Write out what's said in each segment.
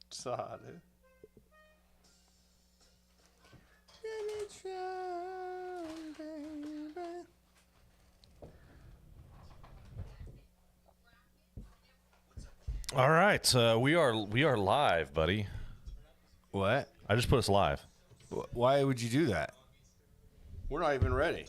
Solid. All right, we are live, buddy. What? I just put us live. Why would you do that? We're not even ready.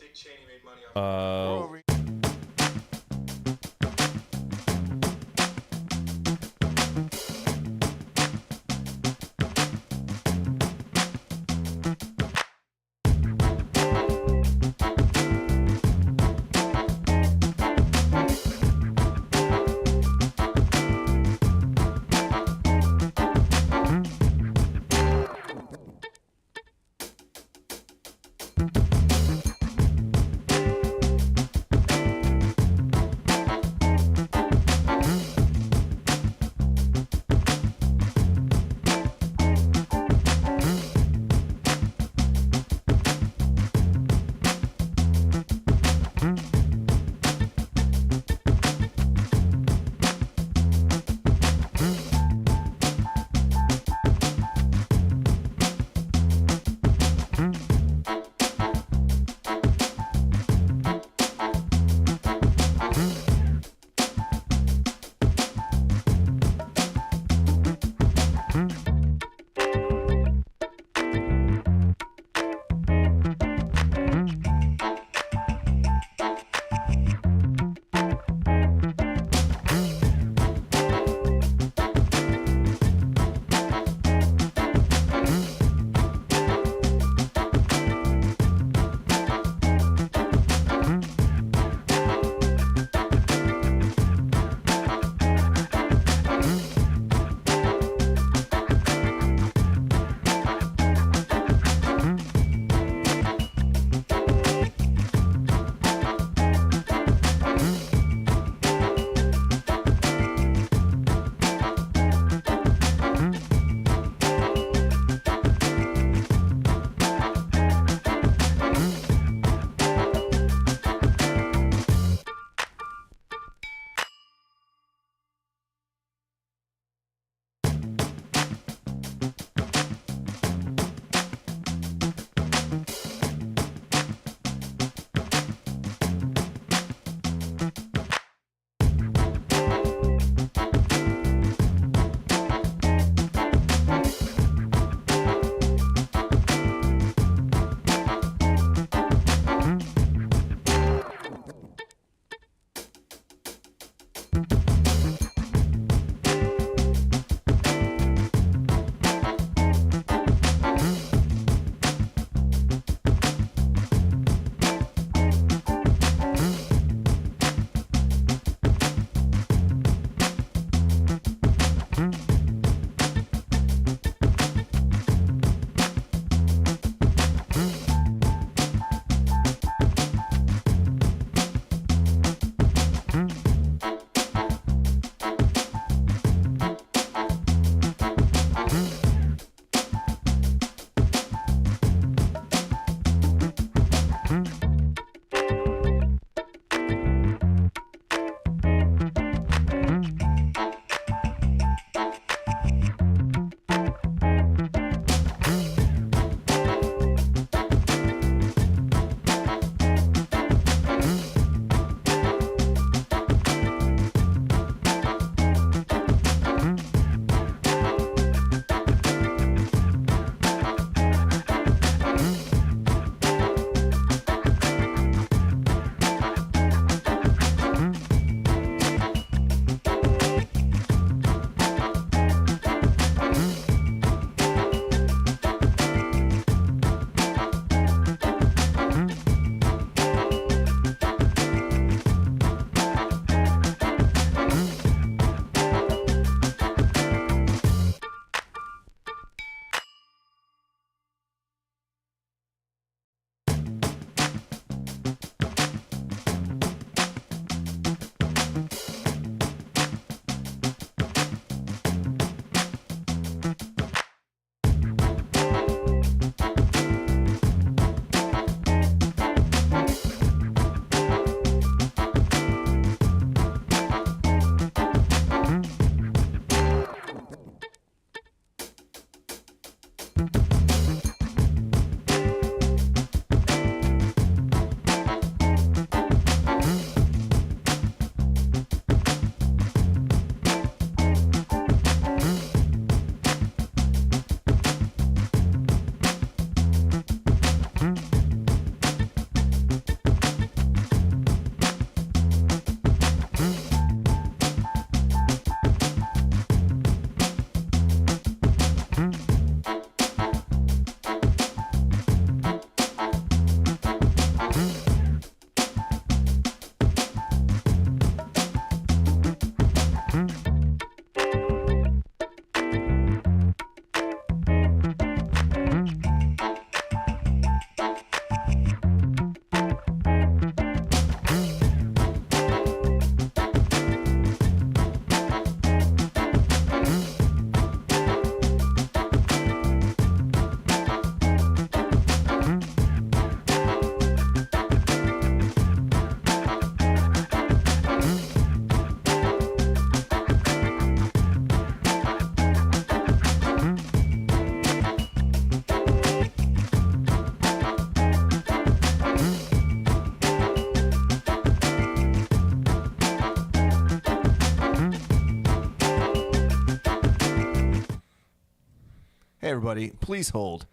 Hey, everybody, please hold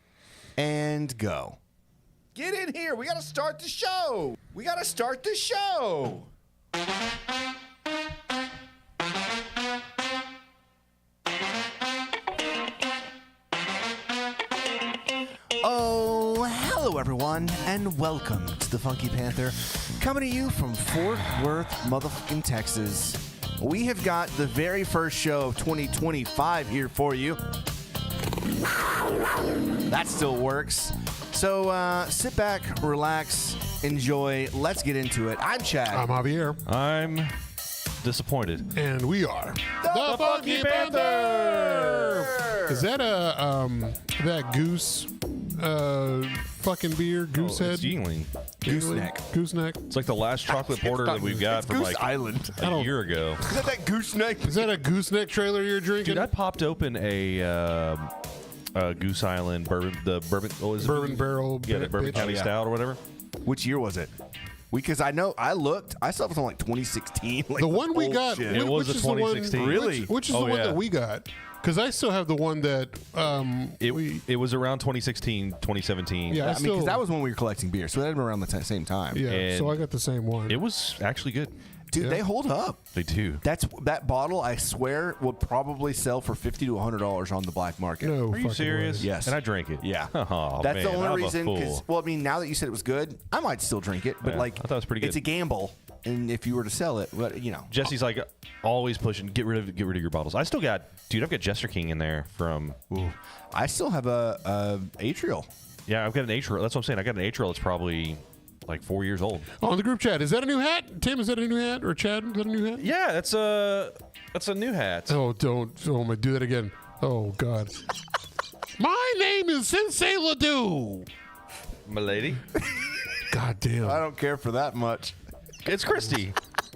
and go. Get in here. We got to start the show. We got to start the show. Oh, hello, everyone, and welcome to the Funky Panther, coming to you from Fort Worth, motherfucking Texas. We have got the very first show of 2025 here for you. That still works. So sit back, relax, enjoy. Let's get into it. I'm Chad. I'm Javier. I'm disappointed. And we are the Funky Panther. Is that that Goose fucking beer? Goose head? It's Yingling. Gooseneck. Gooseneck. It's like the last chocolate porter that we've got from Goose like Island. a year ago. Is that gooseneck? Is that a gooseneck trailer you're drinking? Dude, I popped open a Goose Island bourbon. The bourbon. What was it? Bourbon barrel. Yeah, the Bourbon bitch. County yeah. Stout or whatever. Which year was it? Because I know I looked. I saw it was on like 2016. Like The one we old got. shit. It was which a is the one- 2016. Really? Which is Oh, the one yeah. that we got? Because I still have the one that It was around 2016, 2017. Yeah, I mean, still- because that was when we were collecting beer, so that had been around the same time. Yeah, And so I got the same one. It was actually good. Dude, Yeah. they hold up. They do. That bottle, I swear, would probably sell for $50 to $100 on the black market. no Are you fucking serious? way. Yes. And I drank it. Yeah. Oh, That's the man, only I'm a reason. fool. Well, I mean, now that you said it was good, I might still drink it. But Yeah, like, I thought it was pretty It's good. a gamble, and if you were to sell it, well, you know, Jesse's like always pushing. Get rid of your bottles. I still got, dude. I've got Jester King in there from. I still have a Atrial. Yeah, I've got an Atrial. That's what I'm saying. I got an Atrial. It's probably like 4 years old. On the group chat, is that a new hat? Tim, is that a new hat? Or Chad, is that a new hat? Yeah, that's a new hat. Oh, don't. Oh, my, do that again. Oh, God. My name is Sensei Ledoux. My lady. God damn. I don't care for that much. It's Christy.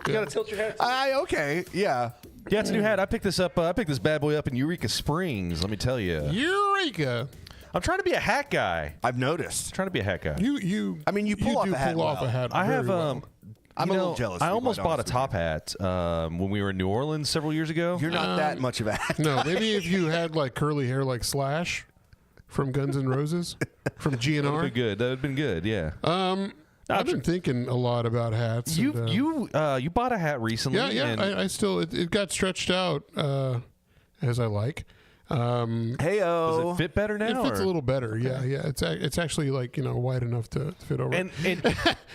You gotta tilt your hat. Okay, yeah. Yeah, it's a new hat. I picked this up. I picked this bad boy up in Eureka Springs. Let me tell you. Eureka. I'm trying to be a hat guy. I've noticed. Trying to be a hat guy. You. I mean, you pull off do a hat pull off well. a hat. I have very well. I'm you a know, little jealous, to I be almost quite bought a honest top hat when we were in New Orleans several years ago. You're not that much of a hat. No, maybe if you had like curly hair like Slash from Guns N' Roses, from That'd be GNR. good. That'd have been good. Yeah. I've been thinking a lot about hats. You and, you bought a hat recently. yeah. And I still it got stretched out as I like. does Heyo. it fit better now? It fits or- a little better. Yeah. It's actually like wide enough to fit over. And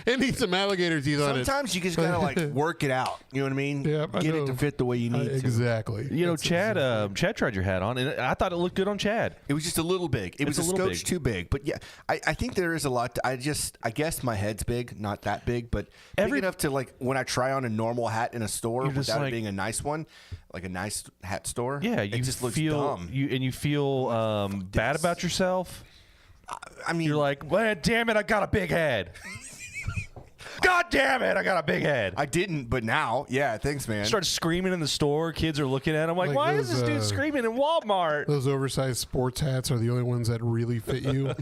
It needs some alligator teeth on it. Sometimes you just gotta like work it out. You know what I mean? Yeah, I Get it know. to fit the way you need to. Exactly. you know, That's Chad. exactly- Chad tried your hat on, and I thought it looked good on Chad. It was just a little big. It was It's a a little scotch big. too big. But yeah, I think there is a lot. I guess my head's big, not that big, but big enough to like when I try on a normal hat in a store You're just without like- it being a nice one, like a nice hat store. Yeah, it you just looks feel dumb. you feel bad about yourself. I mean, You're like, well, damn it, I got a big head. God damn it, I got a big head. I didn't, but now, yeah, thanks, man. Started screaming in the store. Kids are looking at him like, Like why is those, this dude screaming in Walmart? Those oversized sports hats are the only ones that really fit you.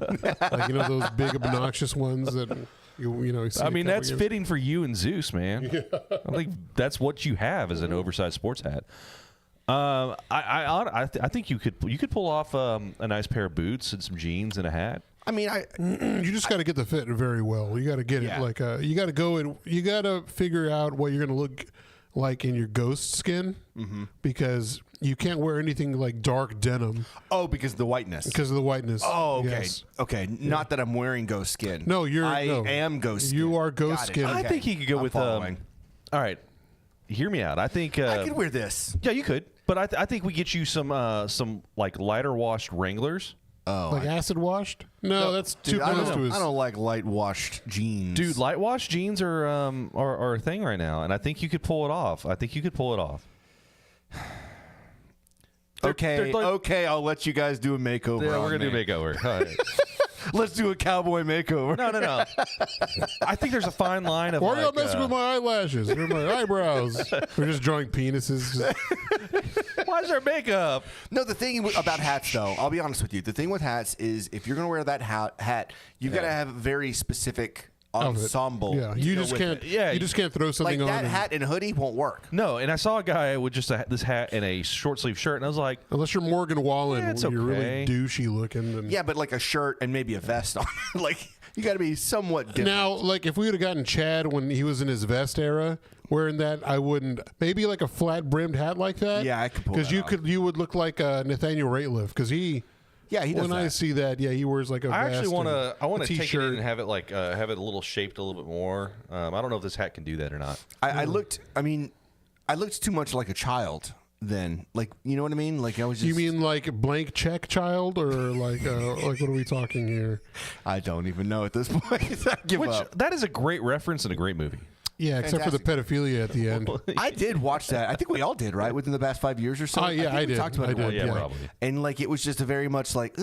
Like those big obnoxious ones that you see I a mean, couple that's years- fitting for you and Zeus, man. I think that's what you have as an oversized sports hat. I think you could pull off a nice pair of boots and some jeans and a hat. I mean, You just got to get the fit very well. You got to get Yeah. it like you got to go and you got to figure out what you're going to look like in your ghost skin because you can't wear anything like dark denim because of the whiteness. because of the whiteness. Oh, okay. Yes. Okay. Not that I'm wearing ghost skin. No, I no. am ghost skin. You are ghost Got it. skin. I Okay. think he could go I'm with. following. All right, hear me out. I think. I could wear this. Yeah, you could. But I think we get you some like lighter washed Wranglers. Oh, Like acid washed? No, that's too I close to don't, his. I don't like light washed jeans. Dude, light wash jeans are a thing right now, and I think you could pull it off. Okay, they're like- okay, I'll let you guys do a makeover. Yeah, on we're gonna me. do a makeover. All right. Let's do a cowboy makeover. No. I think there's a fine line of. Why are y'all like, messing with my eyelashes or my eyebrows? We're just drawing penises. Why is there makeup? No, the thing about hats, though, I'll be honest with you. The thing with hats is if you're going to wear that hat, you've got to have very specific ensemble. Yeah, you just can't. You just can't throw something like on. That hat and hoodie won't work. No, and I saw a guy with just this hat and a short sleeve shirt, and I was like, unless you're Morgan Wallen, it's you're okay. really douchey looking. And Yeah, but like a shirt and maybe a vest on. Like you got to be somewhat different. now, like if we would have gotten Chad when he was in his vest era wearing that, I wouldn't. Maybe like a flat brimmed hat like that. Yeah, I could pull because that you would look like Nathaniel Rateliff because he. Yeah, he does when that. I see that, yeah, he wears like a I vest actually want and to. I want a to take it t-shirt. in and have it like have it a little shaped a little bit more. I don't know if this hat can do that or not. I looked. I mean, I looked too much like a child then. Like, you know what I mean? Like I was just. You mean like blank check child or like what are we talking here? I don't even know at this point. I give Which up. that is a great reference and a great movie. Yeah, except for the pedophilia at the end. I did watch that. I think we all did, right? Within the past 5 years or so. Yeah, think I we did. Talked about I it at one did, yeah, point. probably. And like it was just a very much like,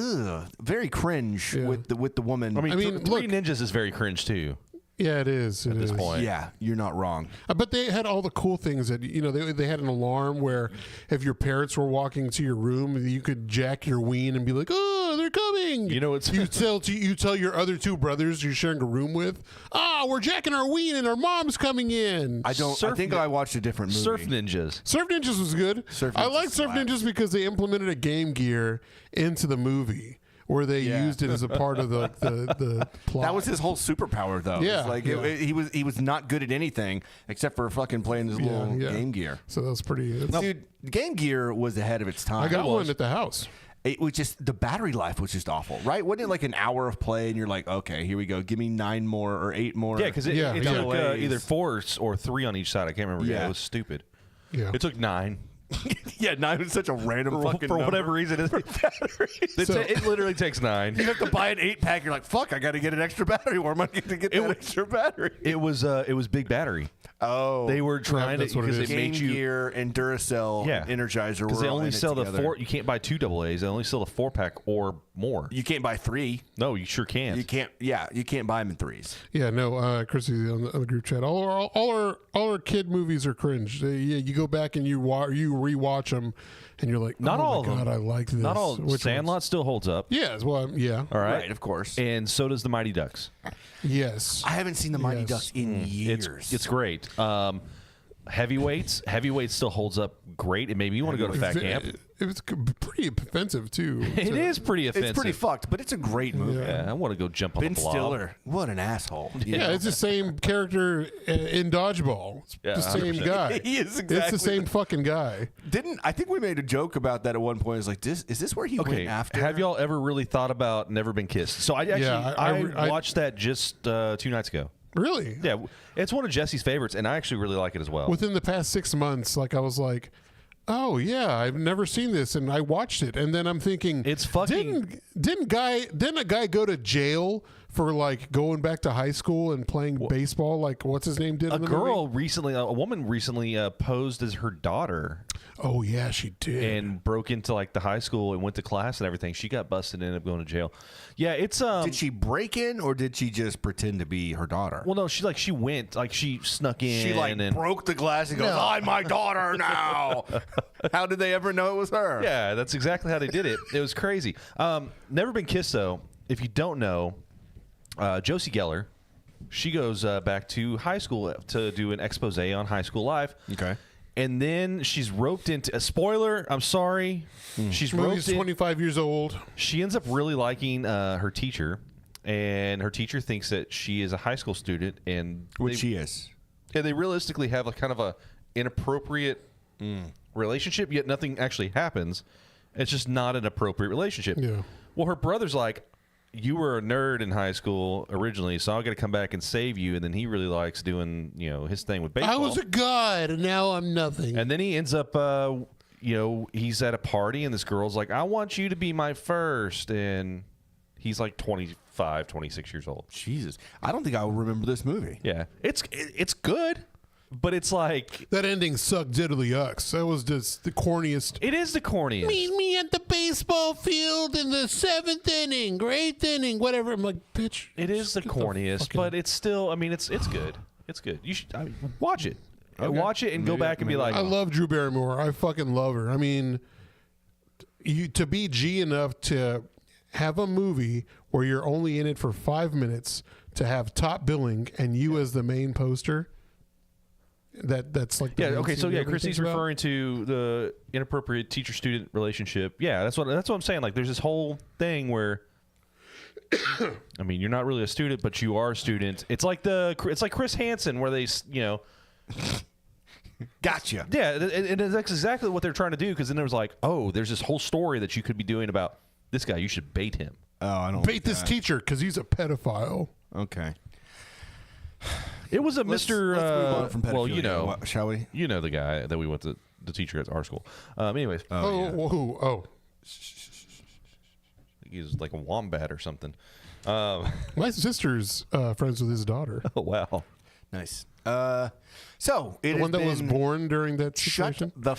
very cringe with the woman. I mean, look- Three Ninjas is very cringe too. Yeah, it is. At this point. yeah, you're not wrong. But they had all the cool things that they had an alarm where if your parents were walking to your room, you could jack your ween and be like, "Oh, they're coming!" You know, it's you tell your other two brothers you're sharing a room with, we're jacking our ween and our mom's coming in." I think I watched a different movie. Surf Ninjas. Surf Ninjas was good. Surf I Ninjas like Surf slaps. Ninjas because they implemented a Game Gear into the movie where they used it as a part of the plot. That was his whole superpower, though. Yeah, It's like yeah. he was not good at anything except for fucking playing his little Game Gear. So that was pretty. Dude, Game Gear was ahead of its time. I got one at the house. It was just the battery life was just awful, right? Wasn't it like an hour of play, and you're like, okay, here we go, give me 9 more or 8 more? Yeah, because it took delays. either 4 or 3 on each side. I can't remember. Yeah, Yeah. it was stupid. Yeah. It took 9. Yeah, 9 is such a random fucking for number. whatever reason. It literally takes 9. You have to buy an 8-pack. You're like, fuck, I got to get an extra battery. Where am I going to get that extra battery? It was big battery. Oh, They were trying to that's what it because is. it Game made you Gear and Duracell yeah and Energizer because were they all only in it sell the together. 4. You can't buy 2 AA's. They only sell the 4-pack or more. You can't buy 3. No, you sure can't. You can't. Yeah, you can't buy them in 3s. Yeah, no, Chrissy on the group chat. All our kid movies are cringe. You go back and you rewatch them, and you're like, Not oh all my of God, them. I like this. Not all. Which Sandlot ones? still holds up. Yeah, well, yeah. All right. Right, of course. And so does the Mighty Ducks. Yes. I haven't seen the Mighty Yes. Ducks in years. It's great. Heavyweights still holds up great. And maybe you want to go to Fat Camp. It was pretty offensive too. It is pretty offensive. It's pretty fucked, but it's a great movie. Yeah, I want to go jump on Ben the blob. Stiller, what an asshole. Yeah, it's the same character in Dodgeball. It's Yeah, the same 100%. guy. He is It's exactly the same fucking guy. I think we made a joke about that at one point. It's like, is this where he Okay, went after? have y'all ever really thought about Never Been Kissed? So I actually I I watched that just 2 nights ago. Really? Yeah, it's one of Jesse's favorites, and I actually really like it as well. Within the past 6 months, like I was like, oh yeah, I've never seen this, and I watched it, and then I'm thinking, It's fucking- didn't a guy go to jail for like going back to high school and playing baseball? Like what's his name did? a in the girl movie? recently, a woman recently posed as her daughter Oh yeah, she did. and broke into like the high school and went to class and everything. She got busted and ended up going to jail. Yeah, it's Did she break in, or did she just pretend to be her daughter? well, no, she snuck in. She like and broke the glass and goes, "I'm my daughter now." How did they ever know it was her? Yeah, that's exactly how they did it. It was crazy. Never Been Kissed, though. If you don't know, Josie Geller, she goes back to high school to do an expose on high school life. Okay. And then she's roped into a spoiler. I'm sorry. She's Movie's roped in. 25 years old. She ends up really liking her teacher, and her teacher thinks that she is a high school student, and Which she is. and they realistically have a kind of a inappropriate relationship, yet nothing actually happens. It's just not an appropriate relationship. Yeah. Well, her brother's like, you were a nerd in high school originally, so I'm going to come back and save you. And then he really likes doing, his thing with baseball. I was a god, and now I'm nothing. And then he ends up, he's at a party, and this girl's like, I want you to be my first. And he's like 25, 26 years old. Jesus. I don't think I will remember this movie. Yeah. It's good, but it's like, That ending sucked diddly ucks. That was just the corniest. it is the corniest. Meet me at the baseball field in the 7th inning, or 8th inning, whatever. I'm like, bitch. It is the get corniest, fucking- but it's still. I mean, it's good. It's good. You should watch it. Watch it and go back and be like, I love Drew Barrymore. I fucking love her. I mean, to be G enough to have a movie where you're only in it for 5 minutes to have top billing and you as the main poster. That's like the main okay. So scene yeah, everybody Chrissy's thinks about? referring to the inappropriate teacher-student relationship. Yeah, that's what I'm saying. Like, there's this whole thing where, I mean, you're not really a student, but you are a student. It's like Chris Hansen, where they, Gotcha. Yeah, and that's exactly what they're trying to do. Because then there was like, oh, there's this whole story that you could be doing about this guy. You should bait him. Oh, I don't Bait this teacher because he's a pedophile. Okay. It was a Mr. Let's move on from well, pedophilia, shall we? You know the guy that we went to the teacher at our school. Anyways, Oh. he's like a wombat or something. My sister's friends with his daughter. Oh wow, Nice. So it The has one that was been- born during that Shut situation. the.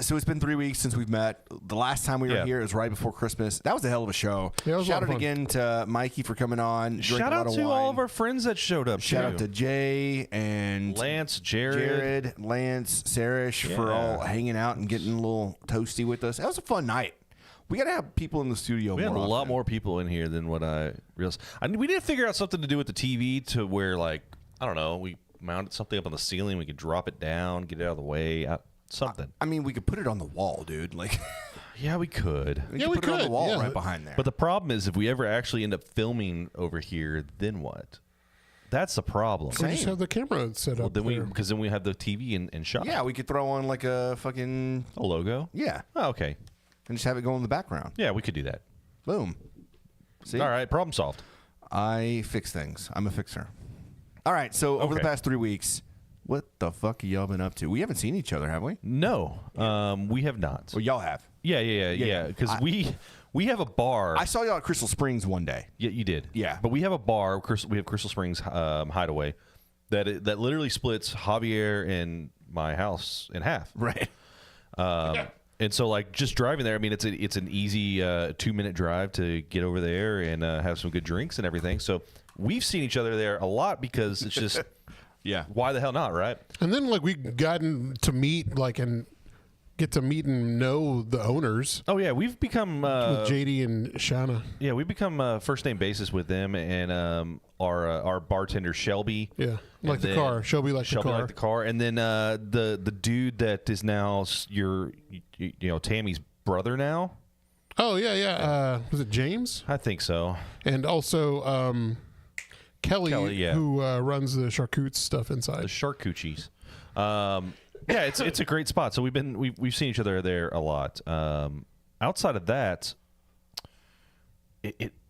So it's been 3 weeks since we've met. The last time we were Yeah. here, it was right before Christmas. That was a hell of a show. Yeah, it was a Shout lot out of fun. again to Mikey for coming on. Drank shout a out lot to of all wine. of our friends that showed up. Shout too. out to Jay and Lance, Jared. Lance, Sarish for Yeah. all hanging out and getting a little toasty with us. That was a fun night. We got to have people in the studio We had more a lot often. more people in here than what I realized. We did figure out something to do with the TV to where, like, I don't know, we mounted something up on the ceiling. We could drop it down, get it out of the way. Something. I mean, we could put it on the wall, dude. Like, Yeah, we could. we Yeah, could we put it on the could, wall yeah. right behind there. But the problem is, if we ever actually end up filming over here, then what? That's the problem. We just have the camera set Well, up then there. because then we have the TV and shot. yeah, we could throw on like a fucking A logo. yeah, Oh, okay. and just have it go in the background. Yeah, we could do that. Boom. See, All right, problem solved. I fix things. I'm a fixer. All right, so over the Okay. past 3 weeks, what the fuck have y'all been up to? We haven't seen each other, have we? No, we have not. Well, y'all have. Yeah. Because we have a bar. I saw y'all at Crystal Springs one day. Yeah, you did. Yeah. But we have a bar. We have Crystal Springs Hideaway that literally splits Javier and my house in half. Right. And so, like, just driving there, I mean, it's an easy 2-minute drive to get over there and have some good drinks and everything. So we've seen each other there a lot because it's just, Yeah. why the hell not, right? And then like we've gotten to meet and get to meet and know the owners Oh yeah, we've become with JD and Shauna. yeah, we've become first name basis with them and our bartender Shelby. Yeah, like And the then- car. Shelby like the car. like the car, and then the dude that is now Tammy's brother now. Oh yeah. Was it James? I think so. And also Kelly, yeah. who runs the charcuterie stuff The inside. Charcuteries. Yeah, it's a great spot. So we've seen each other there a lot. Outside of that,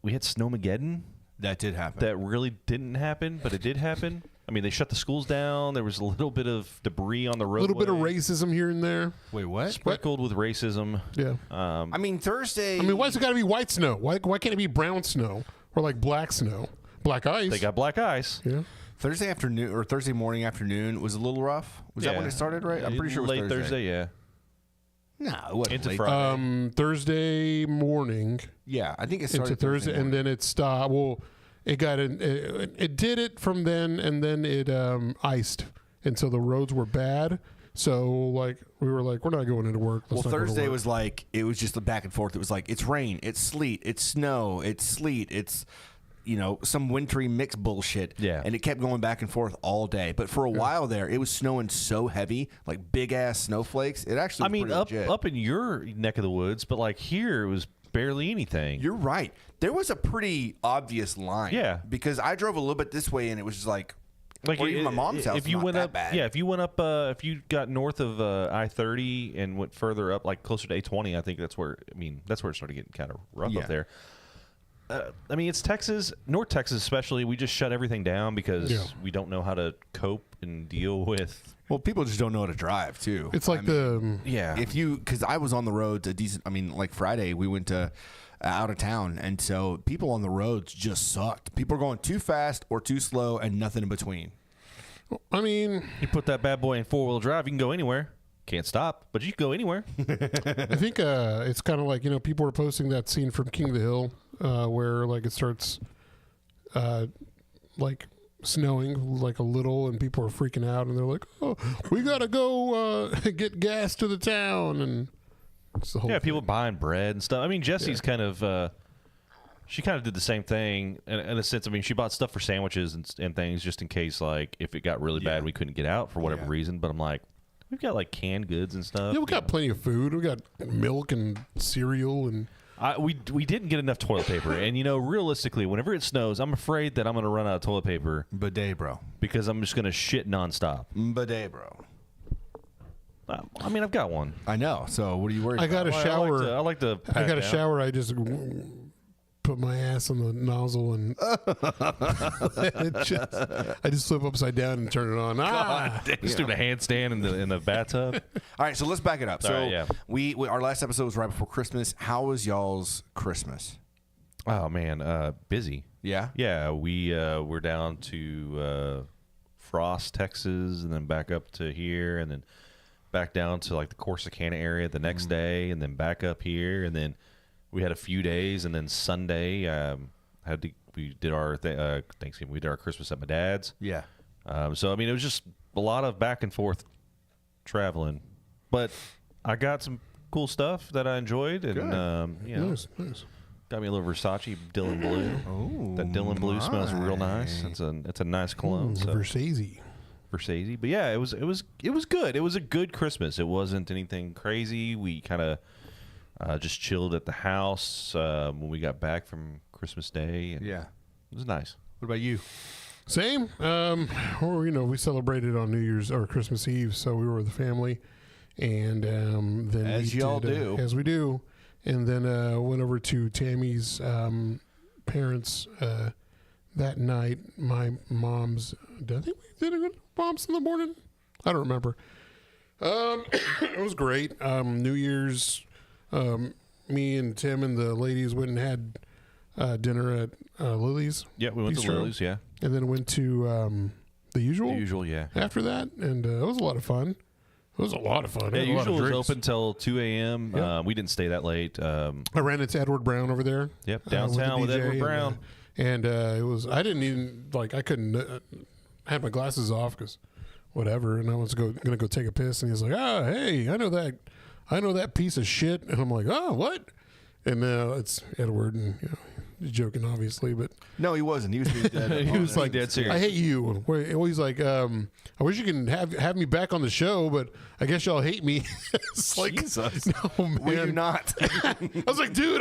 we had Snowmageddon. That did happen. That really didn't happen, but it did happen. I mean, they shut the schools down. There was a little bit of debris on the A roadway. little bit of racism here and there. Wait, what? sprinkled with racism. Yeah. I mean, Thursday. I mean, why's it got to be white snow? Why can't it be brown snow or like black snow? Black ice. They got black ice. yeah. Thursday afternoon or Thursday morning afternoon was a little rough. Was that when it started, right? I'm pretty sure it was late Thursday. Yeah. No, it wasn't Into late. Friday. Thursday morning Yeah, I think it started into Thursday, and morning. then it stopped. Well, it got it did it from then, and then it iced, and so the roads were bad. So like we were like, we're not going into work. Well, Let's not go to Thursday work. was like it was just the back and forth. It was like it's rain, it's sleet, it's snow, it's sleet, it's some wintry mix bullshit. Yeah. And it kept going back and forth all day. But for a while there, it was snowing so heavy, like big ass snowflakes. It actually was pretty legit. up in your neck of the woods, but like here it was barely anything. You're right. There was a pretty obvious line. Yeah. Because I drove a little bit this way and it was just like or it- even my mom's house. If you not went that up, bad. yeah, if you went up, if you got north of I-30 and went further up, like closer to A-20, I think that's where it started getting kind of rough Yeah. up there. I mean, it's Texas, North Texas especially. We just shut everything down because Yeah. we don't know how to cope and deal with. Well, people just don't know how to drive too. It's like Yeah, Because I was on the roads a decent. I mean, like Friday, we went to out of town, and so people on the roads just sucked. People are going too fast or too slow, and nothing in between. I mean, you put that bad boy in 4-wheel drive, you can go anywhere. Can't stop, but you can go anywhere. I think it's kind of like people were posting that scene from King of the Hill where like it starts like snowing like a little, and people are freaking out, and they're like, "Oh, we gotta go get gas to the town," and it's the whole Yeah, thing. people buying bread and stuff. I mean, Jesse's kind of she kind of did the same thing in a sense. I mean, she bought stuff for sandwiches and things just in case, like, if it got really bad, we couldn't get out for whatever reason. But I'm like, we've got like canned goods and stuff. Yeah, we got plenty of food. We got milk and cereal and. We didn't get enough toilet paper, and realistically, whenever it snows, I'm afraid that I'm going to run out of toilet paper. Bidet, bro. Because I'm just going to shit nonstop. Bidet, bro. I mean, I've got one. I know. So what are you worried I got about? a shower. I like to. I got a shower. I just put my ass on the nozzle and I just flip upside down and turn it on. Just doing a handstand in the bathtub. All right, so let's back it up. So right, yeah. we our last episode was right before Christmas. How was y'all's Christmas? Oh man, busy. Yeah. Yeah, we're down to Frost, Texas, and then back up to here, and then back down to like the Corsicana area the next day, and then back up here, and then we had a few days, and then Sunday we did our Thanksgiving. We did our Christmas at my dad's. Yeah. So I mean, it was just a lot of back and forth traveling, but I got some cool stuff that I enjoyed, and Nice. got me a little Versace Dylan Blue. Oh, That Dylan Blue smells real nice. It's a nice cologne. So. Versace. But yeah, it was good. It was a good Christmas. It wasn't anything crazy. We kind of just chilled at the house when we got back from Christmas Day. And yeah, it was nice. What about you? Same. Or we celebrated on New Year's or Christmas Eve, so we were with the family, and then as y'all do, as we do, and then went over to Tammy's parents that night. My mom's. I think we did a good mom's in the morning. I don't remember. It was great. New Year's. Me and Tim and the ladies went and had dinner at Lily's. Yeah, we went Bistro. to Lily's, yeah. And then went to the usual. The usual, yeah. After that, and it was a lot of fun. Yeah, usual was open till 2 a.m. Yep. We didn't stay that late. I ran into Edward Brown over there. Yep, downtown with DJ Edward Brown. And it was, I didn't even, I couldn't, had my glasses off because whatever. And I was going to go take a piss. And he was like, hey, I know that piece of shit. And I'm like, oh, what? And it's Edward, and he's joking, obviously, but no, he wasn't. He was being dead. He was like dead serious. I hate you. He's like, I wish you can have me back on the show, but I guess y'all hate me. It's like, Jesus. no, man. We do not. I was like, dude,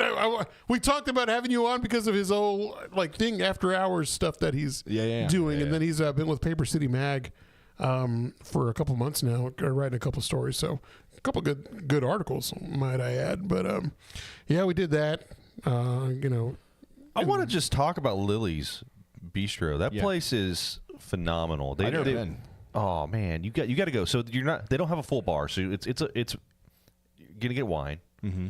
we talked about having you on because of his whole thing, after hours stuff that he's doing, and then he's been with Paper City Mag for a couple months now, writing a couple stories. So a couple good articles, might I add. But yeah, we did that. I want to just talk about Lily's Bistro. That place is phenomenal. Oh man, you got to go. So they don't have a full bar, so it's you're gonna get wine. Mm-hmm.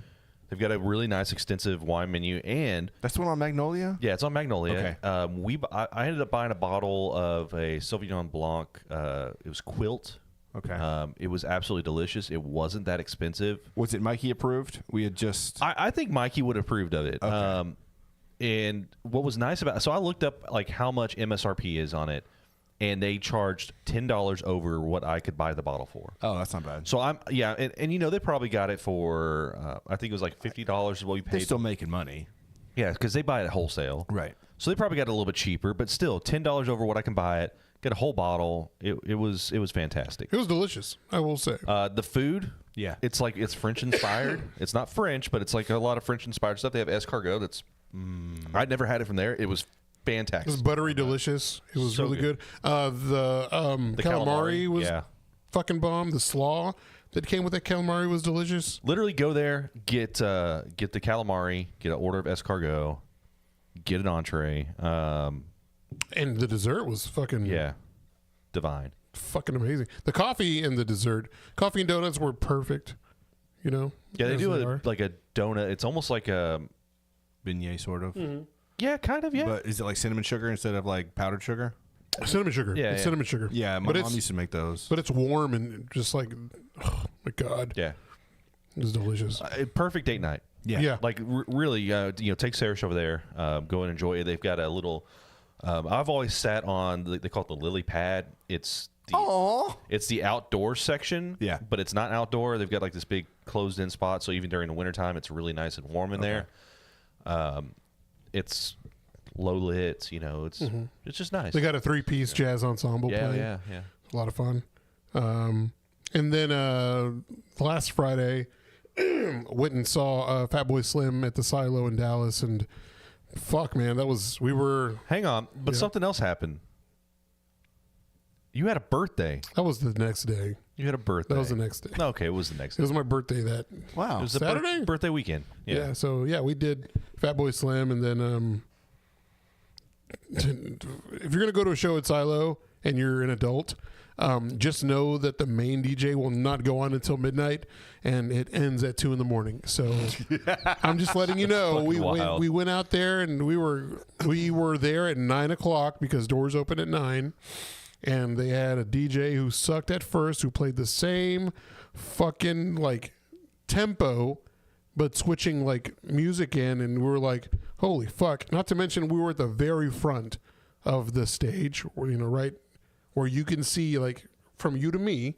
They've got a really nice, extensive wine menu, and that's the one on Magnolia. Yeah, it's on Magnolia. Okay. I ended up buying a bottle of a Sauvignon Blanc. It was Quilt. Okay. It was absolutely delicious. It wasn't that expensive. Was it Mikey approved? We had just. I think Mikey would have approved of it. Okay. And what was nice about it, so I looked up how much MSRP is on it, and they charged $10 over what I could buy the bottle for. Oh, that's not bad. So and they probably got it for I think it was like $50 is what we paid. They're still making money. Yeah, because they buy it at wholesale. Right. So they probably got it a little bit cheaper, but still $10 over what I can buy it. Get a whole bottle. It was fantastic. It was delicious, I will say. The food, it's French inspired. It's not French, but it's like a lot of French inspired stuff. They have escargot. That's I'd never had it from there. It was fantastic. It was buttery delicious. It was really good. The calamari was fucking bomb. The slaw that came with that calamari was delicious. Literally go there, get the calamari, get an order of escargot, get an entree. And the dessert was fucking divine. Fucking amazing. The coffee and the dessert. Coffee and donuts were perfect. Yeah, they do like a donut. It's almost like a beignet, sort of. Mm-hmm. Yeah, kind of, yeah. But is it like cinnamon sugar instead of like powdered sugar? Cinnamon sugar. Yeah, it's cinnamon sugar. Yeah, my mom used to make those. But it's warm and just like, oh my God. Yeah. It was delicious. Perfect date night. Yeah. Like really, take Sarish over there. Go and enjoy it. They've got a little. I've always sat on. They call it the lily pad. It's the outdoor section. Yeah. But it's not outdoor. They've got like this big closed-in spot. So even during the wintertime, it's really nice and warm in there. it's low lit. You know, it's just nice. They got a 3-piece jazz ensemble playing. Yeah. A lot of fun. And then last Friday, went and saw Fatboy Slim at the Silo in Dallas, and fuck, man, we were. Hang on, but something else happened. You had a birthday. That was the next day. You had a birthday. That was the next day. Okay, it was the next day. It was my birthday that. Wow. It was the Saturday? birthday weekend. Yeah. So we did Fatboy Slim, and then if you're gonna go to a show at Silo and you're an adult, just know that the main DJ will not go on until midnight, and it ends at 2 a.m. So I'm just letting you know. We went out there, and we were there at 9 o'clock because doors open at 9, and they had a DJ who sucked at first, who played the same fucking like tempo, but switching like music in, and we were like, holy fuck! Not to mention we were at the very front of the stage, right where you can see like from you to me.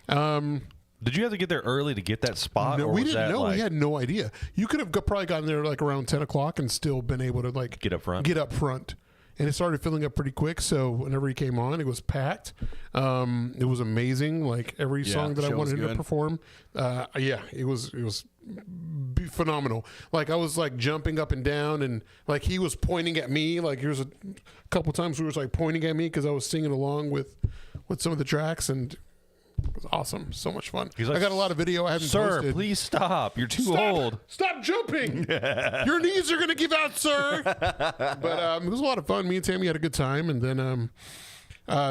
Did you have to get there early to get that spot? No, or we was didn't that know. like, We had no idea. You could have probably gotten there like around 10 o'clock and still been able to like get up front. And it started filling up pretty quick. So whenever he came on, it was packed. It was amazing. Like every song that I wanted him to perform. It was phenomenal. Like I was like jumping up and down, and like he was pointing at me. Like there was a couple times he was like pointing at me because I was singing along with some of the tracks, and it was awesome. So much fun. Like, I got a lot of video I haven't Sir, posted. please stop. You're too old. Stop jumping. Your knees are going to give out, sir. But it was a lot of fun. Me and Tammy had a good time. And then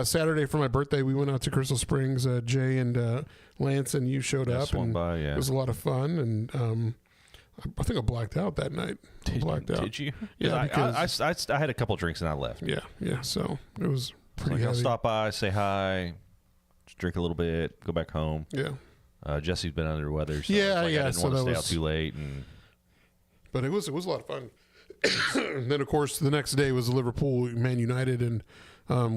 Saturday for my birthday, we went out to Crystal Springs. Jay and Lance and you showed up. Swung and by, yeah. It was a lot of fun. And I think I blacked out that night. Did you? Yeah, because I had a couple drinks and I left. Yeah. So it was pretty I'll heavy. stop by, say hi, just drink a little bit, go back home. Yeah. Jesse's been under the weather, so Yeah, I didn't so want to that stay out was- too late. And But it was a lot of fun. And then, of course, the next day was Liverpool Man United, and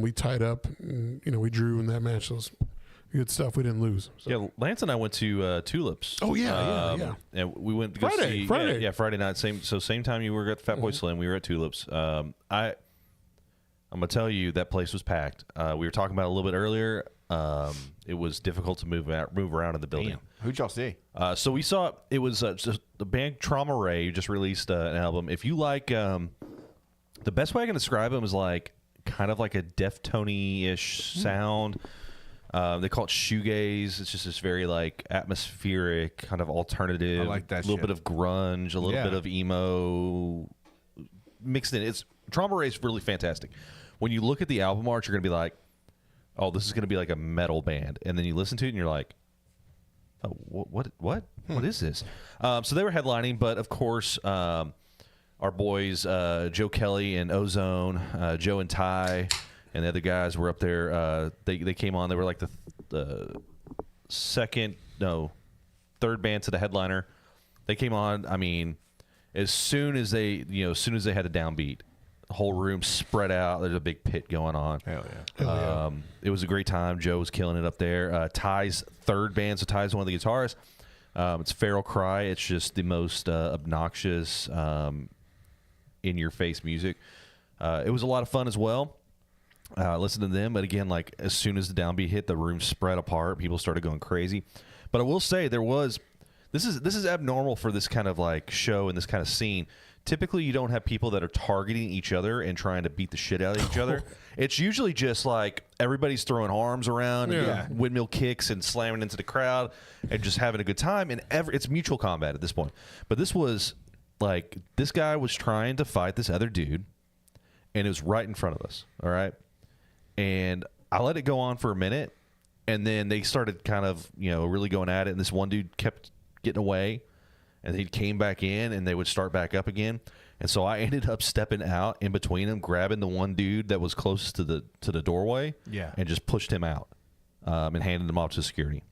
we tied up. And, we drew in that match. So it was good stuff. We didn't lose. So. yeah, Lance and I went to Tulips. Oh, yeah. And we went to go see Friday. Yeah, Friday night. Same time you were at the Fatboy Slim, we were at Tulips. I'm gonna tell you that place was packed. We were talking about it a little bit earlier. It was difficult to move around in the building. Damn. Who'd y'all see? So we saw it was just the band Trauma Ray just released an album. If you like, the best way I can describe them is like kind of like a Deftone-ish sound. They call it shoegaze. It's just this very like atmospheric kind of alternative. I like that little shit. bit of grunge, a little bit of emo mixed in. Trauma Ray is really fantastic. When you look at the album art, you're gonna be like, oh, this is going to be like a metal band. And then you listen to it and you're like, oh, what is this? So they were headlining, but of course, our boys, Joe Kelly and Ozone, Joe and Ty, and the other guys were up there. They came on. They were like the third band to the headliner. They came on. I mean, as soon as they had the downbeat, the whole room spread out. There's a big pit going on. Hell yeah. It was a great time. Joe was killing it up there. Ty's third band, so Ty's one of the guitarists. It's Feral Cry. It's just the most obnoxious, in-your-face music. It was a lot of fun as well. Listen to them, but again, like as soon as the downbeat hit, the room spread apart. People started going crazy. But I will say this is abnormal for this kind of like show and this kind of scene. Typically, you don't have people that are targeting each other and trying to beat the shit out of each other. It's usually just like everybody's throwing arms around, and windmill kicks and slamming into the crowd and just having a good time. And it's mutual combat at this point. But this was like this guy was trying to fight this other dude, and it was right in front of us. All right, and I let it go on for a minute, and then they started kind of really going at it, and this one dude kept getting away. And he came back in, and they would start back up again. And so I ended up stepping out in between them, grabbing the one dude that was closest to the doorway, and just pushed him out, and handed him off to security.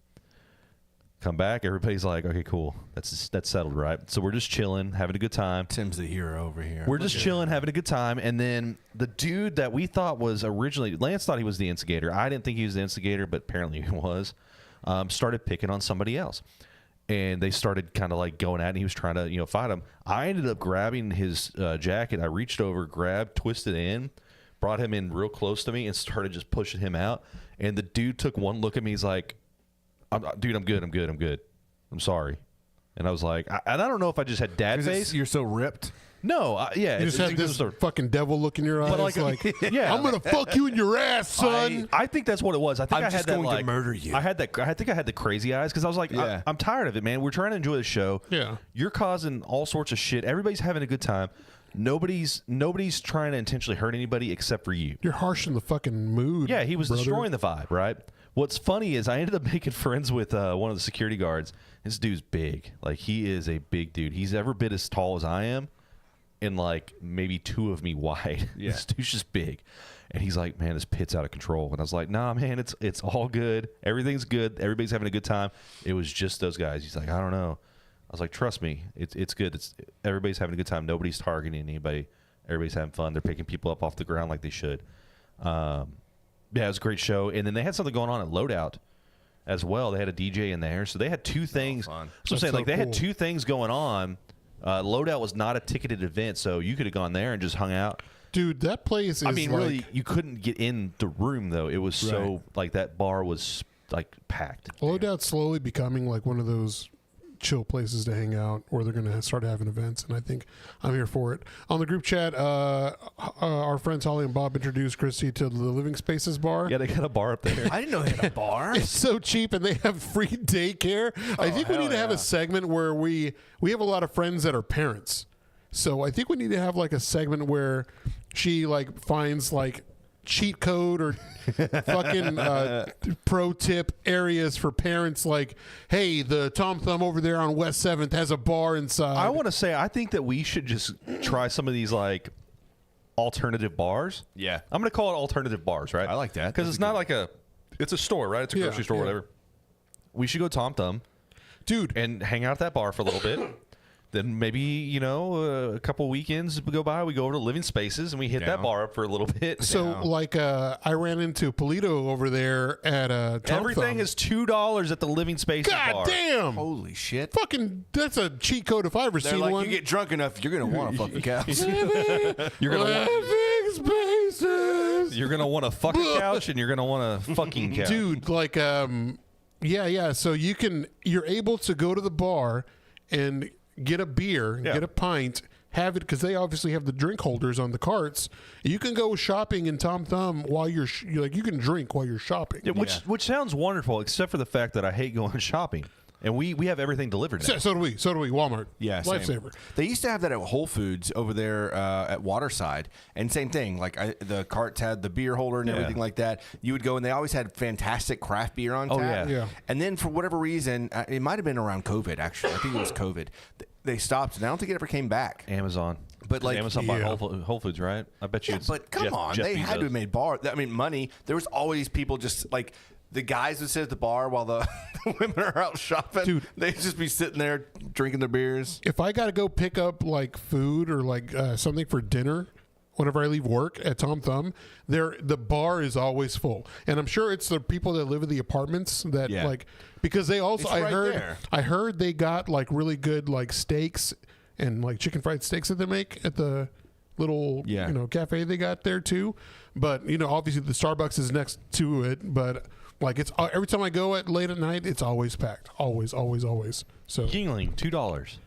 Come back, everybody's like, "Okay, cool, that's settled, right?" So we're just chilling, having a good time. Tim's the hero over here. We're just chilling, having a good time, and then the dude that we thought was originally Lance thought he was the instigator. I didn't think he was the instigator, but apparently he was. Started picking on somebody else. and they started kind of like going at it, and he was trying to, fight him. I ended up grabbing his jacket. I reached over, grabbed, twisted in, brought him in real close to me, and started just pushing him out. And the dude took one look at me. He's like, dude, I'm good. I'm sorry. And I was like, I don't know if I just had dad face. You're so ripped. No, yeah. You just had this fucking devil look in your eyes. But like yeah. I'm going to fuck you in your ass, son. I think that's what it was. I think I'm I just had that, going to murder you. I think I had the crazy eyes because I was like, I'm tired of it, man. We're trying to enjoy the show. Yeah. You're causing all sorts of shit. Everybody's having a good time. Nobody's trying to intentionally hurt anybody except for you. You're harsh in the fucking mood. Yeah, he was brother. destroying the vibe, right? What's funny is I ended up making friends with one of the security guards. This dude's big. Like, he is a big dude. He's every bit as tall as I am and, like, maybe 2 of me wide. Yeah. This dude's just big. And he's like, man, this pit's out of control. And I was like, nah, man, it's all good. Everything's good. Everybody's having a good time. It was just those guys. He's like, I don't know. I was like, trust me, it's good. Everybody's having a good time. Nobody's targeting anybody. Everybody's having fun. They're picking people up off the ground like they should. Yeah, it was a great show. And then they had something going on at Loadout as well. They had a DJ in there. So they had 2 things. So I'm saying, like, they had 2 things going on. Loadout was not a ticketed event, so you could have gone there and just hung out. Dude, that place is really, you couldn't get in the room, though. It was so, like, that bar was, like, packed. Loadout's slowly becoming, like, one of those chill places to hang out where they're going to start having events, and I think I'm here for it. On the group chat, our friends Holly and Bob introduced Christy to the Living Spaces bar. Yeah, they got a bar up there. I didn't know they had a bar. It's so cheap, and they have free daycare. I think we need to have a segment where we have a lot of friends that are parents. So I think we need to have like a segment where she like finds like cheat code or fucking pro tip areas for parents, like, hey, the Tom Thumb over there on West 7th has a bar inside. I want to say, I think that we should just try some of these like alternative bars. Yeah. I'm going to call it alternative bars, right? I like that. Because it's not like it's a store, right? It's a grocery store, whatever. We should go Tom Thumb, dude, and hang out at that bar for a little bit. Then maybe, a couple weekends go by, we go over to Living Spaces, and we hit that bar up for a little bit. So, I ran into Polito over there at Tom Everything Thumb. is $2 at the Living Spaces bar. God damn! Holy shit. Fucking, that's a cheat code if I ever seen one. You get drunk enough, you're going to want to fucking couch. You're going Living Spaces! You're going to want a fucking couch, and you're going to want a fucking couch. Dude, so you're able to go to the bar and get a beer, get a pint, have it, because they obviously have the drink holders on the carts. You can go shopping in Tom Thumb while you can drink while you're shopping. Yeah, which sounds wonderful, except for the fact that I hate going shopping. And we have everything delivered now. So do we. Walmart. Yeah, Lifesaver. They used to have that at Whole Foods over there at Waterside, and same thing. Like the carts had the beer holder and everything like that. You would go, and they always had fantastic craft beer on tap. Yeah. And then for whatever reason, it might have been around COVID. Actually, I think it was COVID. They stopped, and I don't think it ever came back. Amazon. But like Amazon bought Whole Foods, right? I bet you. Yeah, but come on, they had to have made money. There was always people just like. The guys would sit at the bar while the women are out shopping. Dude, they'd just be sitting there drinking their beers. If I got to go pick up like food or like something for dinner whenever I leave work at Tom Thumb, the bar is always full. And I'm sure it's the people that live in the apartments that like, because they also, I heard they got like really good like steaks and like chicken fried steaks that they make at the little cafe they got there too. But obviously the Starbucks is next to it, but like it's every time I go at late at night, it's always packed. Always. So Yingling, $2.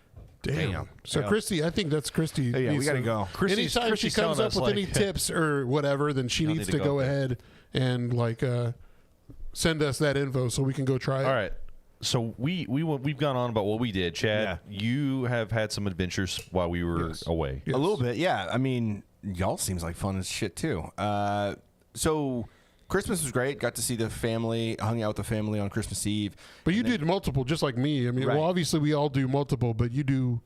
Damn. So Christy, I think that's Christy. Oh, yeah, we got to go. Anytime she comes up with any tips or whatever, then she needs to go ahead and like send us that info so we can go try it. All right. So we've gone on about what we did. Chad, you have had some adventures while we were away. Yes. A little bit, yeah. I mean, y'all seems like fun as shit too. So Christmas was great. Got to see the family, hung out with the family on Christmas Eve. But you did multiple, just like me. I mean, well, obviously we all do multiple, but you do.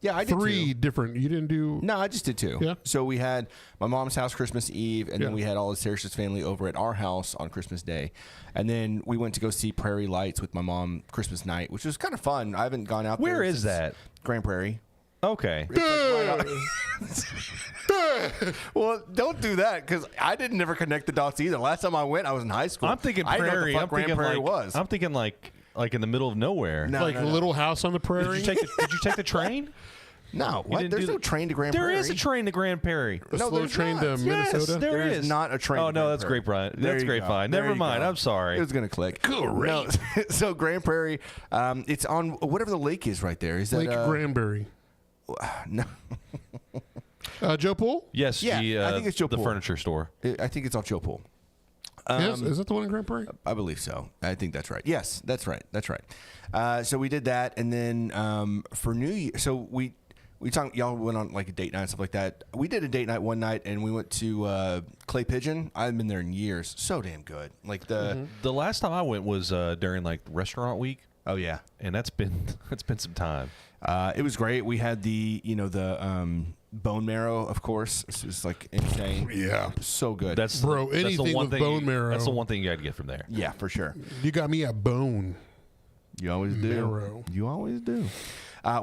Yeah, I did 3 different. You didn't do. No, I just did 2. Yeah. So we had my mom's house Christmas Eve, and then we had all of Sarah's family over at our house on Christmas Day, and then we went to go see Prairie Lights with my mom Christmas night, which was kind of fun. I haven't gone out there. Where is that? Grand Prairie. Okay. Well, don't do that because I never connect the dots either. Last time I went, I was in high school. I'm thinking Prairie. I didn't know what the fuck Grand Prairie was. I'm thinking like like in the middle of nowhere. No, like a little house on the prairie. Did you take the train? No, what? didn't There's do no the- train to Grand There Prairie. is a train to Grand Prairie. A slow there's train not. to Minnesota. Yes, there There is. is not a train. Oh to no, Grand that's Prairie. grapevine. There That's you grapevine. go. There Never you mind. go. I'm sorry. It was gonna click. Great. No, so Grand Prairie, it's on whatever the lake is right there. Is that Lake Granbury. No, Joe Pool? Yes, Yeah, I think it's Joe the Pool. furniture store. I think it's on Joe Pool. Yes, is that the one in Grand Prairie? I believe so. I think that's right. Yes, that's right. That's right. So we did that, and then for New Year, so we talked. Y'all went on like a date night and stuff like that. We did a date night one night, and we went to Clay Pigeon. I haven't been there in years. So damn good. Like The last time I went was during like restaurant week, oh yeah, and that's been some time. it was great. We had the bone marrow, of course. It's just like insane. Yeah. So good. That's Bro, that's the anything one with thing bone marrow. That's the one thing you got to get from there. yeah, for sure. You got me a bone. You always do. Marrow. You always do.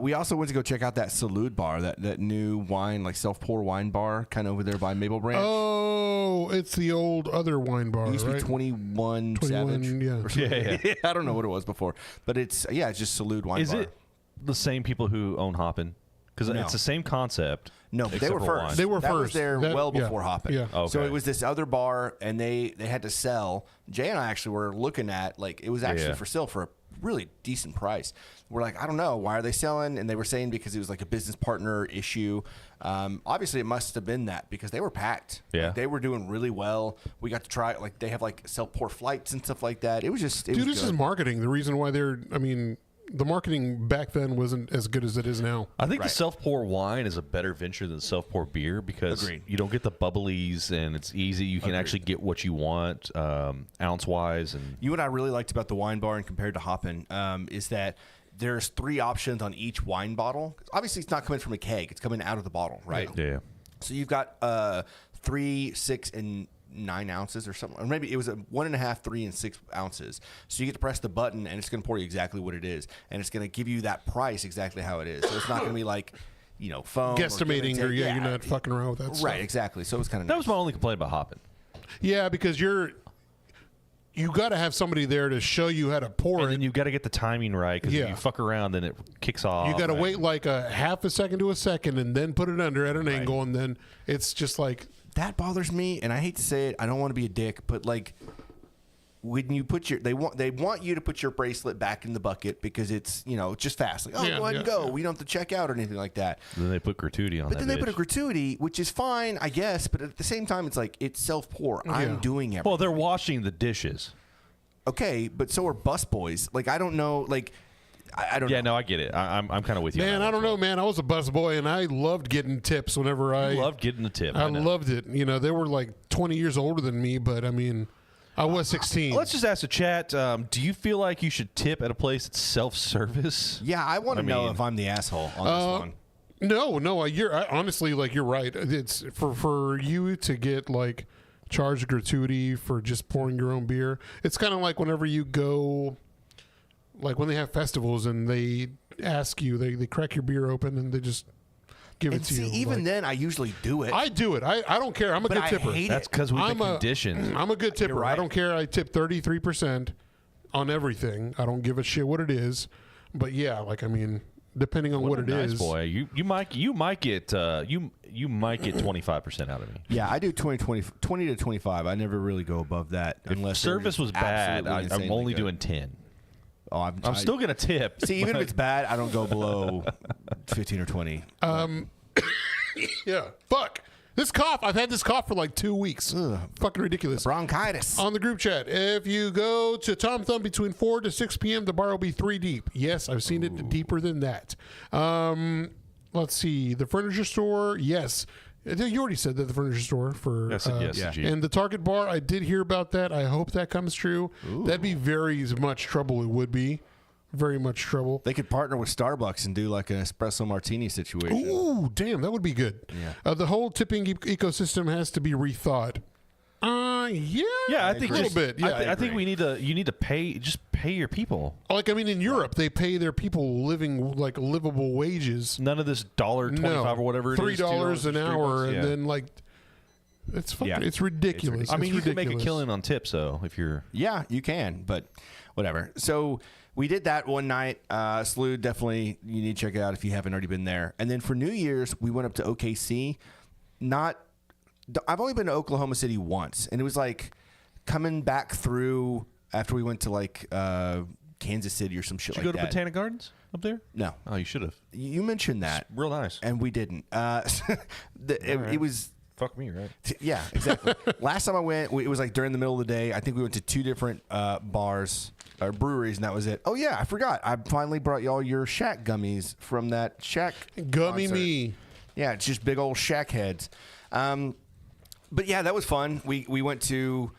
We also went to go check out that Salute bar, that new wine, like self-pour wine bar, kind of over there by Maple Branch. Oh, it's the old other wine bar, It used to right? be 21 21, Savage. yeah. or something. Yeah. I don't know what it was before, but it's just Salute wine Is bar. it the same people who own Hoppin'? Because No. it's the same concept. No, but they except were for first. wine. They were that was first. there That- well yeah. before Hoppin'. Yeah. Okay. So it was this other bar, and they had to sell. Jay and I actually were looking at, like, it was actually Yeah. for sale for a really decent price. We're like, I don't know, why are they selling? And they were saying because it was like a business partner issue. Obviously, it must have been that because they were packed. Yeah. Like, they were doing really well. We got to try it. Like, they have like self-pour flights and stuff like that. It was just, it Dude, was this good. is marketing. The reason why the marketing back then wasn't as good as it is now. I think Right. the self-pour wine is a better venture than self-pour beer because Agreed. you don't get the bubblies and it's easy. You can actually get what you want ounce-wise. And You know what I really liked about the wine bar and compared to Hoppin' is that there's 3 options on each wine bottle. Obviously, it's not coming from a keg; it's coming out of the bottle, right? yeah. So you've got 3, 6, and 9 ounces or something, or maybe it was a 1.5, 3, and 6 ounces. So you get to press the button, and it's going to pour you exactly what it is, and it's going to give you that price exactly how it is. So it's not going to be like, foam, Guesstimating or or give and take. you're not fucking around with that stuff. Right, exactly. So it was kind of That was my only complaint about Hoppin'. Yeah, because you got to have somebody there to show you how to pour And it. then you got to get the timing right because Yeah. if you fuck around, then it kicks off. You got to Right. wait like a half a second to a second and then put it under at an angle, and then it's just like, that bothers me, and I hate to say it. I don't want to be a dick, but like when you put they want you to put your bracelet back in the bucket because it's just fast. Like, oh, Yeah, go ahead and yeah, go. yeah. We don't have to check out or anything like that. Then they put gratuity on But that. then they put a bitch. gratuity, which is fine, I guess. But at the same time, it's like it's self-pour. I'm doing everything. Well, they're washing the dishes. Okay, but so are busboys. Like, I don't know. Like, I don't Yeah, know. no, I get it. I'm kind of with you. on man, that I don't one. know, man. I was a busboy and I loved getting tips whenever I Loved getting the tip. I know. loved it. They were like 20 years older than me, but I mean, I was 16. Let's just ask the chat. Do you feel like you should tip at a place that's self-service? Yeah, I want to know mean- if I'm the asshole on this one. No, honestly, like, you're right. It's for you to get like charged gratuity for just pouring your own beer. It's kind of like whenever you go, like when they have festivals and they ask you, they crack your beer open and they just give And it to see, you. even Like, then, I usually do it. I do it. I don't care. I'm a but good I tipper. hate That's it. because we've I'm been a- conditioned. I'm a good tipper. right. I don't care. I tip 33% on everything. I don't give a shit what it is. But yeah, like, I mean, depending on what a it nice is. boy. You might get 25% out of me. Yeah, I do 20 to 25. I never really go above that If unless they're service just was bad, absolutely I'm insanely only good. doing 10. Oh, I'm still gonna tip. See, even if but- it's bad, I don't go below 15 or 20. Yeah. Fuck. This cough, I've had this cough for like 2 weeks. Fucking ridiculous. Bronchitis. On the group chat, if you go to Tom Thumb between 4 to 6 p.m., the bar will be 3 deep. Yes, I've seen it deeper than that. Let's see. The furniture store, yes. You already said that, the furniture store for I said yes, yeah. G. and the Target bar. I did hear about that. I hope that comes true. That'd be very much trouble. It would be very much trouble. They could partner with Starbucks and do like an espresso martini situation. Ooh, damn, that would be good. Yeah. The whole tipping ecosystem has to be rethought. Yeah. Yeah, I think a little just- bit. Yeah, I think you need to pay your people. like, I mean, in Europe, they pay their people living like livable wages. None of this $1.25 or whatever it is. $3 an $3, hour, $3, and yeah. then like It's fucking, Yeah. it's ridiculous. I mean, It's you can make a ridiculous. killing on tips, though, if you're. Yeah, you can, but whatever. So we did that one night. Slough, definitely, you need to check it out if you haven't already been there. And then for New Year's, we went up to OKC. I've only been to Oklahoma City once, and it was like coming back through after we went to like Kansas City or some shit Did like you go that. to Botanic Gardens up there? No. Oh, you should have. You mentioned that. Real nice. And we didn't. It was... Fuck me, right? Yeah, exactly. Last time I went, it was like during the middle of the day. I think we went to 2 different bars or breweries, and that was it. Oh, yeah, I forgot. I finally brought y'all your Shack gummies from that Shack Gummy concert. me. Yeah, it's just big old Shack heads. But yeah, that was fun. We went to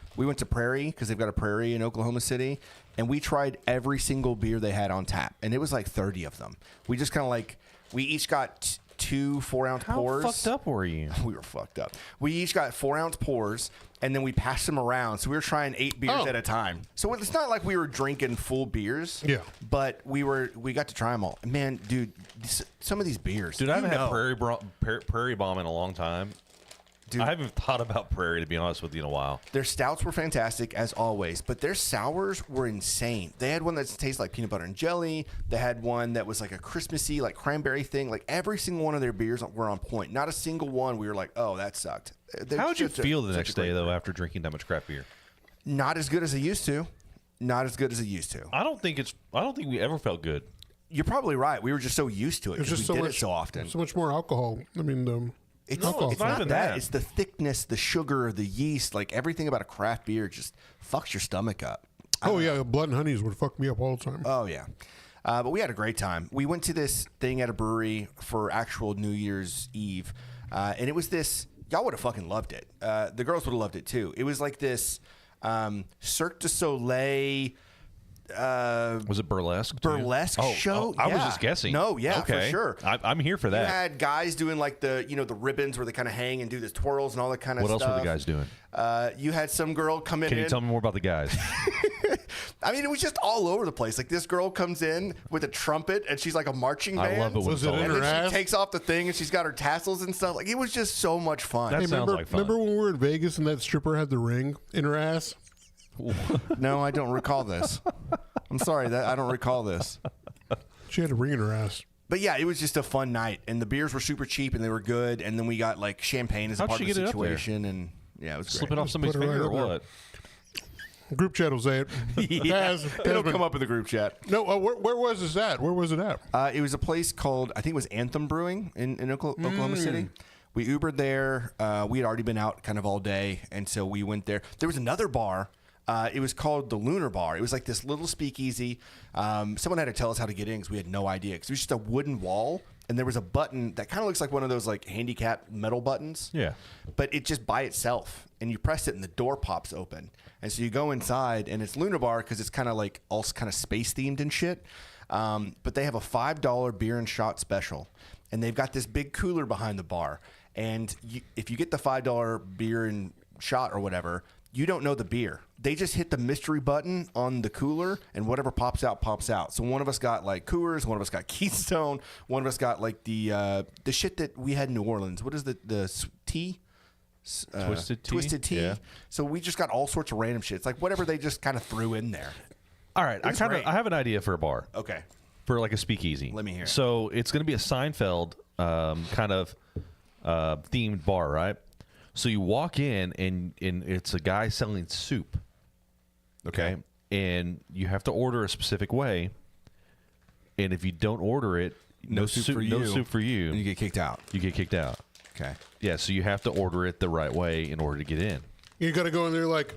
Prairie because they've got a Prairie in Oklahoma City, and we tried every single beer they had on tap, and it was like 30 of them. We just kind of like we each got 2 4-ounce pours. How fucked up were you? We were fucked up. We each got 4-ounce pours, and then we passed them around. So we were trying 8 beers at a time. So it's not like we were drinking full beers. Yeah. But we got to try them all. Man, dude, some of these beers. Dude, I haven't had Prairie Bomb in a long time. Dude, I haven't thought about Prairie, to be honest with you, in a while. Their stouts were fantastic, as always, but their sours were insane. They had one that tastes like peanut butter and jelly. They had one that was like a Christmassy, like cranberry thing. Like every single one of their beers were on point. Not a single one we were like, oh, that sucked. How would you feel the next day, though, after drinking that much crap beer? Not as good as I used to. Not as good as I used to. I don't think we ever felt good. You're probably right. We were just so used to it There's because just we so did much, it so often. So much more alcohol. I mean, It's alcohol. not even that. that. It's the thickness, the sugar, the yeast. Like everything about a craft beer just fucks your stomach up. yeah, blood and honeys would fuck me up all the time. Oh, yeah. But we had a great time. We went to this thing at a brewery for actual New Year's Eve. And it was this, y'all would have fucking loved it. The girls would have loved it too. It was like this Cirque du Soleil. Was it burlesque? Burlesque show? I was Yeah. just guessing. No, yeah, okay. for sure. I'm here for that. You had guys doing like the ribbons where they kind of hang and do the twirls and all that kind of What stuff. else were the guys doing? You had some girl come in. Can you tell me more about the guys? I mean, it was just all over the place. Like this girl comes in with a trumpet and she's like a marching band. I love it when Was it's it all in And her then ass? she takes off the thing and she's got her tassels and stuff. Like it was just so much fun. That Hey, sounds remember, like fun. remember when we were in Vegas and that stripper had the ring in her ass? No, I don't recall this. I'm sorry that I don't recall this. She had a ring in her ass. But yeah, it was just a fun night, and the beers were super cheap and they were good. And then we got like champagne as a How'd part she of the get it up there? situation, and yeah, it was Slip great. it off somebody's put it right finger or up what? Group chat will say it. Yeah, Has it'll been- come up in the group chat. No, where was this at? Where was it at? It was a place called, I think it was Anthem Brewing in Oklahoma City. We Ubered there. We had already been out kind of all day, and so we went there. There was another bar. It was called the Lunar Bar. It was like this little speakeasy. Someone had to tell us how to get in because we had no idea. Because it was just a wooden wall, and there was a button that kind of looks like one of those like handicap metal buttons. Yeah. But it just by itself, and you press it, and the door pops open, and so you go inside, and it's Lunar Bar because it's kind of like also kind of space themed and shit. But they have a $5 beer and shot special, and they've got this big cooler behind the bar. And if you get the $5 beer and shot or whatever, you don't know the beer. They just hit the mystery button on the cooler, and whatever pops out, pops out. So one of us got like Coors, one of us got Keystone, one of us got like the shit that we had in New Orleans. What is the tea? Twisted tea? Twisted tea. Yeah. So we just got all sorts of random shit. It's like whatever they just kind of threw in there. All right, was great. I have an idea for a bar. Okay. For like a speakeasy. Let me hear it. So it's going to be a Seinfeld kind of themed bar, right? So you walk in and it's a guy selling soup. Okay. And you have to order a specific way. And if you don't order it, no soup for you. And you get kicked out. You get kicked out. Okay. Yeah, so you have to order it the right way in order to get in. You got to go in there like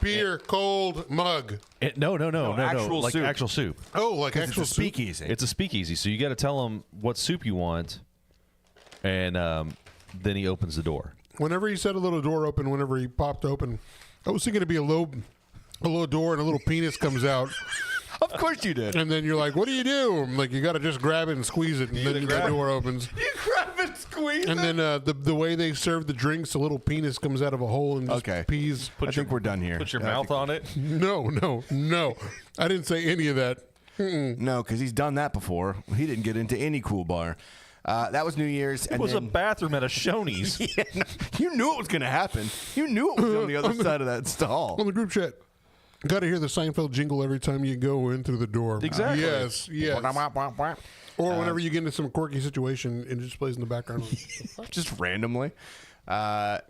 beer, cold, mug. No. actual Like soup. actual soup. Oh, like It's actual a soup? speakeasy. It's a speakeasy, so you got to tell him what soup you want, and then he opens the door. Whenever he said a little door open, whenever he popped open, I was thinking it'd be a low door and a little penis comes out, Of course you did. and then you're like, "What do you do?" I'm like, you got to just grab it and squeeze it, and then the door opens. You grab and squeeze And then the way they serve the drinks, a little penis comes out of a hole and just Okay. pees. I think we're done here. Put your Yeah, I mouth think- on it. No. I didn't say any of that. No, because he's done that before. He didn't get into any cool bar. That was New Year's. It was a bathroom at a Shoney's. Yeah, no, you knew it was going to happen. You knew it was on the other side of that stall. On the group chat. Got to hear the Seinfeld jingle every time you go in through the door. Exactly. Yes. Or whenever you get into some quirky situation, it just plays in the background. Just randomly. So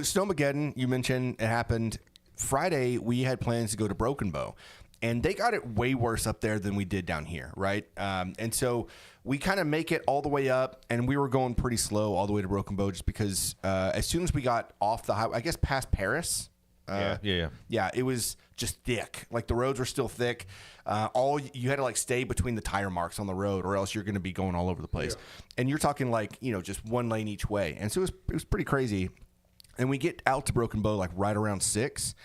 Snowmageddon, you mentioned it happened Friday. We had plans to go to Broken Bow, and they got it way worse up there than we did down here, right? And so we kind of make it all the way up, and we were going pretty slow all the way to Broken Bow just because as soon as we got off the highway, I guess past Paris. Yeah, it was just thick. Like the roads were still thick. You had to like stay between the tire marks on the road, or else you're going to be going all over the place. Yeah. And you're talking like just one lane each way, and so it was pretty crazy. And we get out to Broken Bow like right around 6,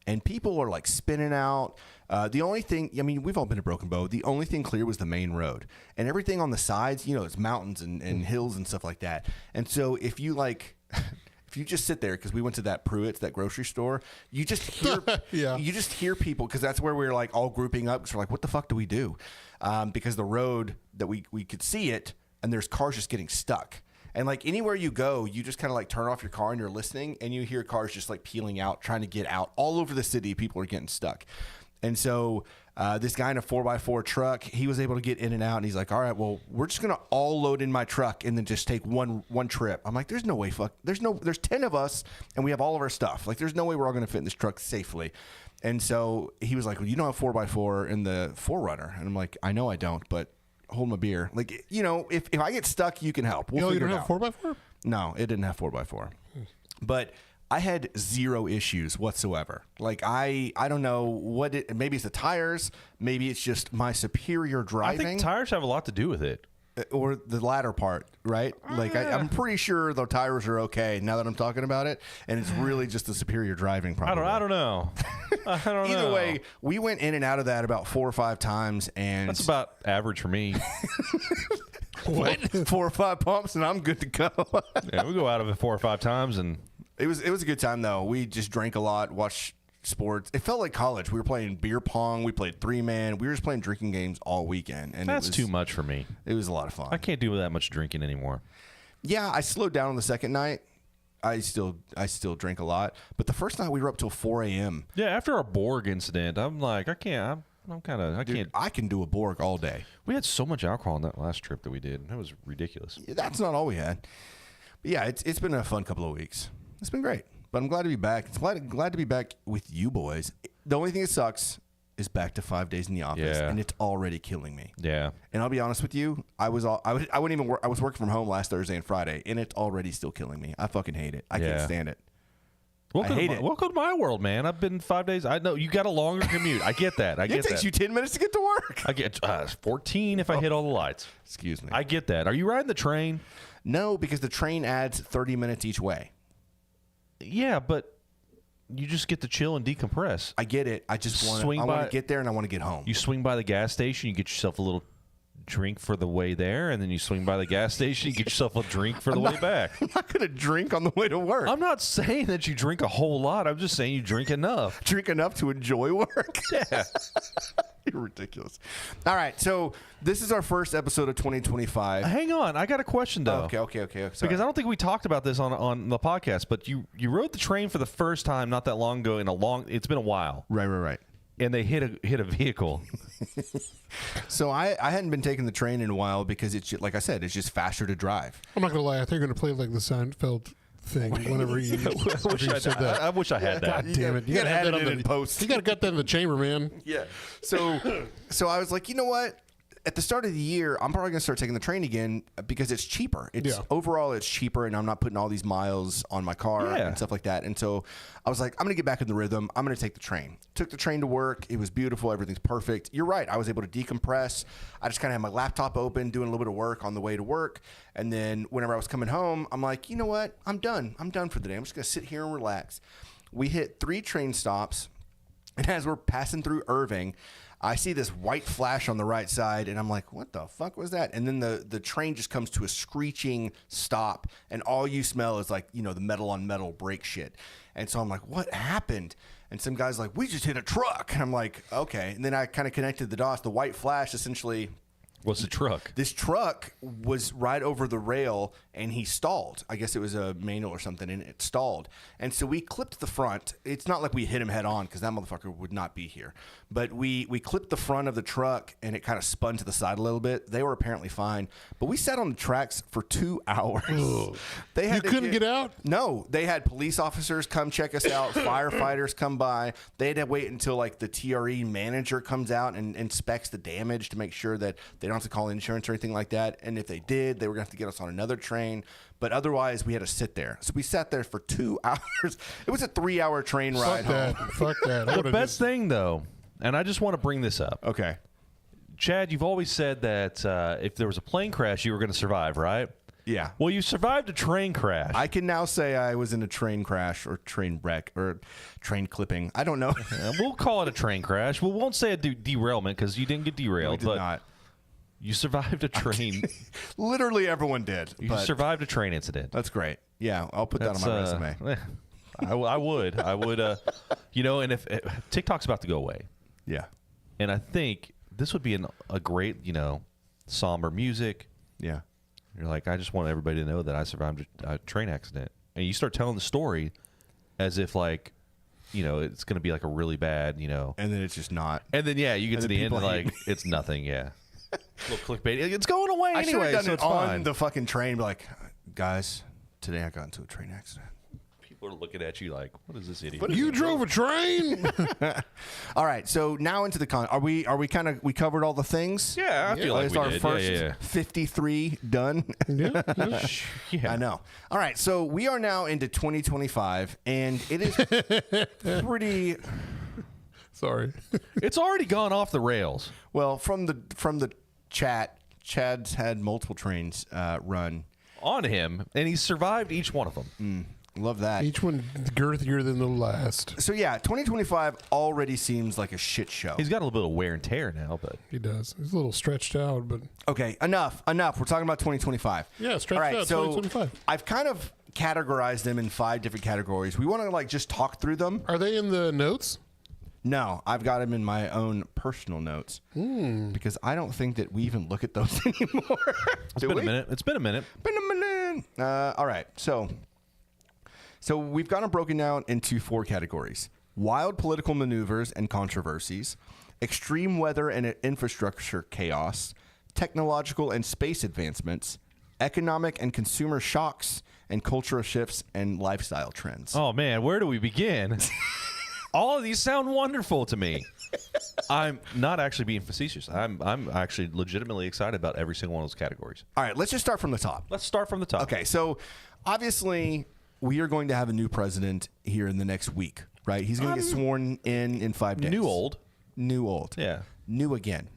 and people are like spinning out. The only thing, I mean, we've all been to Broken Bow. The only thing clear was the main road, and everything on the sides, it's mountains and hills and stuff like that. And so if you like. If you just sit there, because we went to that Pruitt's, that grocery store, you just hear, you just hear people, because that's where we're like all grouping up. Because we're like, what the fuck do we do? Because the road that we could see it, and there's cars just getting stuck. And like anywhere you go, you just kind of like turn off your car and you're listening, and you hear cars just like peeling out, trying to get out. All over the city, people are getting stuck. And so this guy in a 4x4 truck, he was able to get in and out, and he's like, all right, well, we're just going to all load in my truck and then just take one trip. I'm like, there's no way, there's 10 of us, and we have all of our stuff. Like, there's no way we're all going to fit in this truck safely. And so he was like, well, you don't have 4x4 in the 4Runner. And I'm like, I know I don't, but hold my beer. Like, if I get stuck, you can help. We'll you don't have 4x4? No, it didn't have 4x4. But I had zero issues whatsoever. Like, I don't know maybe it's the tires, maybe it's just my superior driving. I think tires have a lot to do with it. Or the latter part, right? Like, I'm pretty sure the tires are okay now that I'm talking about it, and it's really just the superior driving problem. I don't know. I don't know. Either way, we went in and out of that about 4 or 5 times, and that's about average for me. What? 4 or 5 pumps, and I'm good to go. Yeah, we go out of it 4 or 5 times, and it was a good time though. We just drank a lot, watched sports. It felt like college. We were playing beer pong. We played 3-man. We were just playing drinking games all weekend, and that's too much for me. It was a lot of fun. I can't do that much drinking anymore. Yeah, I slowed down on the second night. I still drink a lot, but the first night we were up till 4 a.m. Yeah, after our Borg incident, I'm like, I can't. I can do a Borg all day. We had so much alcohol on that last trip that we did. That was ridiculous. Yeah, that's not all we had. But yeah, it's been a fun couple of weeks. It's been great, but I'm glad to be back. It's glad to be back with you boys. The only thing that sucks is back to 5 days in the office, and it's already killing me. Yeah. And I'll be honest with you, I wouldn't even work. I was working from home last Thursday and Friday, and it's already still killing me. I fucking hate it. I can't stand it. Welcome to my world, man. I've been 5 days. I know you got a longer commute. I get that. It takes you 10 minutes to get to work. I get 14 if I hit all the lights. Excuse me. I get that. Are you riding the train? No, because the train adds 30 minutes each way. Yeah, but you just get to chill and decompress. I get it. I just want to get there and I want to get home. You swing by the gas station, you get yourself a little drink for the way there, and then you swing by the gas station, you get yourself a drink for the way back. I'm not going to drink on the way to work. I'm not saying that you drink a whole lot. I'm just saying you drink enough. Drink enough to enjoy work? Yeah. You're ridiculous. All right, so this is our first episode of 2025. Hang on. I got a question, though. Okay. Sorry. Because I don't think we talked about this on the podcast, but you rode the train for the first time not that long ago it's been a while. Right. And they hit a vehicle. So I hadn't been taking the train in a while because it's, like I said, it's just faster to drive. I'm not going to lie. I think you're going to play like the Seinfeld thing whenever you said that. I wish I had that. God damn it. You got to have that in post. You got to get that in the chamber, man. Yeah. So I was like, you know what? At the start of the year, I'm probably going to start taking the train again because it's cheaper. Overall, it's cheaper, and I'm not putting all these miles on my car and stuff like that. And so I was like, I'm going to get back in the rhythm. I'm going to take the train. Took the train to work. It was beautiful. Everything's perfect. You're right. I was able to decompress. I just kind of had my laptop open, doing a little bit of work on the way to work. And then whenever I was coming home, I'm like, you know what? I'm done. I'm done for the day. I'm just going to sit here and relax. We hit 3 train stops, and as we're passing through Irving, I see this white flash on the right side, and I'm like, what the fuck was that? And then the train just comes to a screeching stop, and all you smell is like, the metal on metal brake shit. And so I'm like, what happened? And some guy's like, we just hit a truck. And I'm like, okay. And then I kind of connected the dots. The white flash essentially What's the truck? This truck was right over the rail, and he stalled. I guess it was a manual or something, and it stalled. And so we clipped the front. It's not like we hit him head on because that motherfucker would not be here. But we clipped the front of the truck, and it kind of spun to the side a little bit. They were apparently fine. But we sat on the tracks for 2 hours. They had You couldn't get out? No. They had police officers come check us out, firefighters come by. They had to wait until like the TRE manager comes out and inspects the damage to make sure that they don't have to call insurance or anything like that. And if they did, they were going to have to get us on another train. But otherwise, we had to sit there. So we sat there for 2 hours. It was a 3-hour train ride home. Fuck that. The best thing, though, and I just want to bring this up. Okay. Chad, you've always said that if there was a plane crash, you were going to survive, right? Yeah. Well, you survived a train crash. I can now say I was in a train crash or train wreck or train clipping. I don't know. We'll call it a train crash. We won't say a derailment because you didn't get derailed. We did not. You survived a train. Literally everyone did. You survived a train incident. That's great. Yeah, I'll put that on my resume. I would. And if TikTok's about to go away. Yeah. And I think this would be a great, somber music. Yeah. You're like, I just want everybody to know that I survived a train accident. And you start telling the story as if like, it's going to be like a really bad, And then it's just not. And then, you get to the end and like, it's nothing, little clickbait. It's going away anyway, done so it it's on fine. the fucking train. Be like, guys, today I got into a train accident. People are looking at you like, what is this idiot? You drove a train? All right, so now into the con. Are we kind of we covered all the things? Yeah, I feel like It's we our did. first 53 done. Yeah. Yeah. I know. All right, so we are now into 2025, and it is pretty. Sorry. It's already gone off the rails. Well, from the chat, Chad's had multiple trains run On him, and he's survived each one of them. Love that. Each one girthier than the last. So yeah, 2025 already seems like a shit show. He's got a little bit of wear and tear now, but He does. He's a little stretched out, but Okay, enough. We're talking about 2025. yeah, stretched All right, out. so 2025. I've kind of categorized them in 5 different categories. We want to like just talk through them. Are they in the notes? No, I've got them in my own personal notes because I don't think that we even look at those anymore. it's been a minute. It's been a minute. All right, so we've got them broken down into 4 categories: wild political maneuvers and controversies, extreme weather and infrastructure chaos, technological and space advancements, economic and consumer shocks, and cultural shifts and lifestyle trends. Oh man, where do we begin? All of these sound wonderful to me. I'm not actually being facetious. I'm actually legitimately excited about every single one of those categories. All right, let's just start from the top. Let's start from the top. Okay, so obviously we are going to have a new president here in the next week, right? He's going to get sworn in 5 days. New old. Yeah. New again.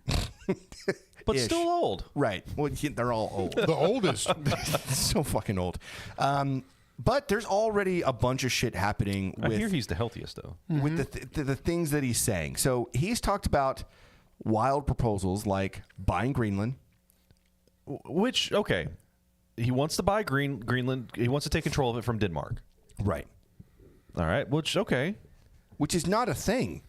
But Ish. still old. Right. Well, they're all old. The oldest. So fucking old. But there's already a bunch of shit happening I hear he's the healthiest, though. with the things that he's saying. So he's talked about wild proposals like buying Greenland. Which, okay, he wants to buy Greenland. He wants to take control of it from Denmark. Right. All right, which, okay. Which is not a thing.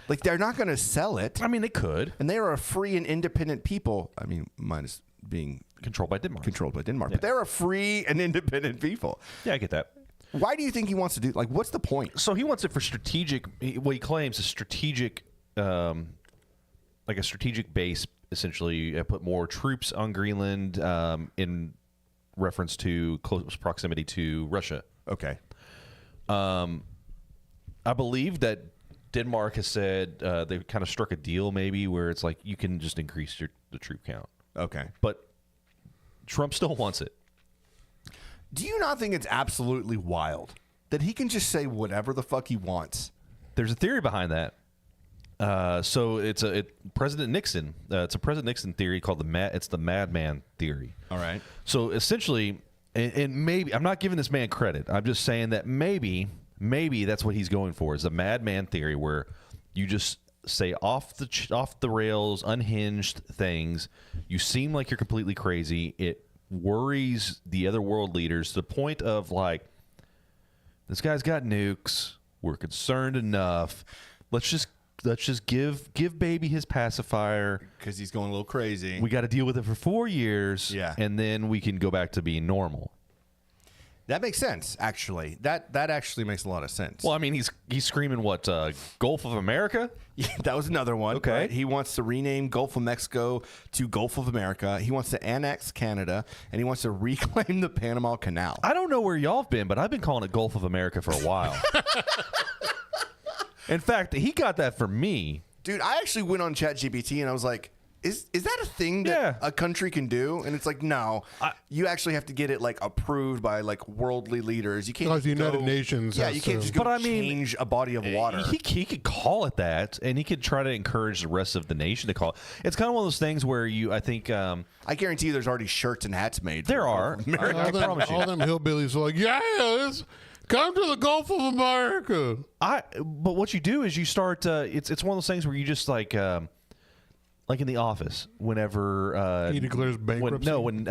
Like, they're not going to sell it. I mean, they could. And they are a free and independent people. I mean, minus being Controlled by Denmark. controlled by Denmark. Yeah. But they're a free and independent people. Yeah, I get that. Why do you think he wants to do? Like, what's the point? So he wants it for strategic. What he claims is strategic, like a strategic base. Essentially, put more troops on Greenland in reference to close proximity to Russia. Okay. I believe that Denmark has said they kind of struck a deal, maybe where it's like you can just increase the troop count. Okay. But Trump still wants it. Do you not think it's absolutely wild that he can just say whatever the fuck he wants? There's a theory behind that. So it's President Nixon. It's a President Nixon theory called the madman theory. All right. So essentially, and maybe I'm not giving this man credit. I'm just saying that maybe that's what he's going for is the madman theory, where you just say off the rails, unhinged things. You seem like you're completely crazy. It worries the other world leaders to the point of like, this guy's got nukes. We're concerned enough. Let's just give baby his pacifier because he's going a little crazy. We got to deal with it for 4 years, and then we can go back to being normal. That makes sense, actually. That actually makes a lot of sense. Well, I mean, he's screaming what, Gulf of America? Yeah, that was another one. Okay. Right? He wants to rename Gulf of Mexico to Gulf of America. He wants to annex Canada, and he wants to reclaim the Panama Canal. I don't know where y'all have been, but I've been calling it Gulf of America for a while. In fact, he got that from me. Dude, I actually went on ChatGPT, and I was like, Is that a thing that a country can do? And it's like, no. You actually have to get it like approved by like worldly leaders. You can't. Like the United Nations. Yeah, you can't just go change a body of water. He could call it that, and he could try to encourage the rest of the nation to call it. It's kind of one of those things where I think. I guarantee you, there's already shirts and hats made. There are. All them hillbillies are like, let's come to the Gulf of America. But what you do is you start. It's one of those things where you just like in The Office, whenever he declares bankruptcy. when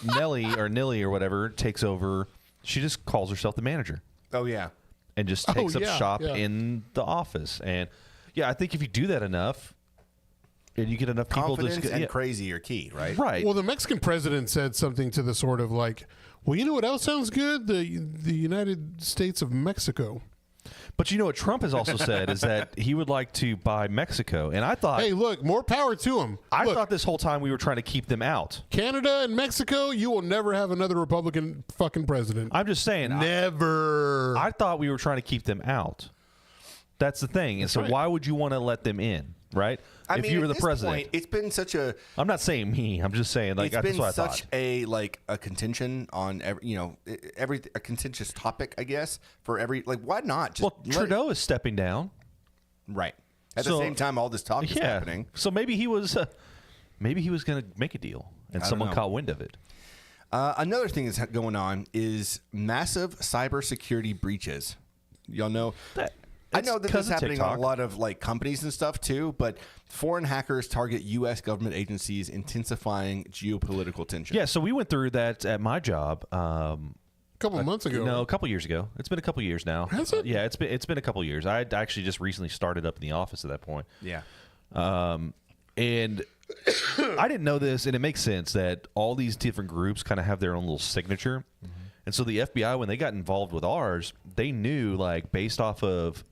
Nilly or whatever takes over, she just calls herself the manager. Oh yeah, and just takes up shop in the office. And I think if you do that enough, and you get enough people confidence and crazy are key, right? Right. Well, the Mexican president said something to the sort of like, well, you know what else sounds good? The United States of Mexico. But you know what Trump has also said is that he would like to buy Mexico. And I thought... Hey, look, more power to him. I thought this whole time we were trying to keep them out. Canada and Mexico, you will never have another Republican fucking president. I'm just saying. Never. I thought we were trying to keep them out. That's the thing. And so why would you want to let them in, right? If you were the president. It's been such a... I'm not saying me. I'm just saying like that's what I thought. It's been such a contention on a contentious topic, I guess, for every... Like, why not? Trudeau is stepping down. Right. At the same time, all this talk is happening. So maybe he was going to make a deal, and someone caught wind of it. Another thing that's going on is massive cybersecurity breaches. Y'all know... I know that this is happening on a lot of like companies and stuff too, but foreign hackers target U.S. government agencies, intensifying geopolitical tension. Yeah, so we went through that at my job a couple months ago. No, a couple years ago. It's been a couple years now. Has it? Yeah, it's been a couple years. I actually just recently started up in the office at that point. Yeah. And I didn't know this, and it makes sense that all these different groups kind of have their own little signature. Mm-hmm. And so the FBI, when they got involved with ours, they knew, like, based off of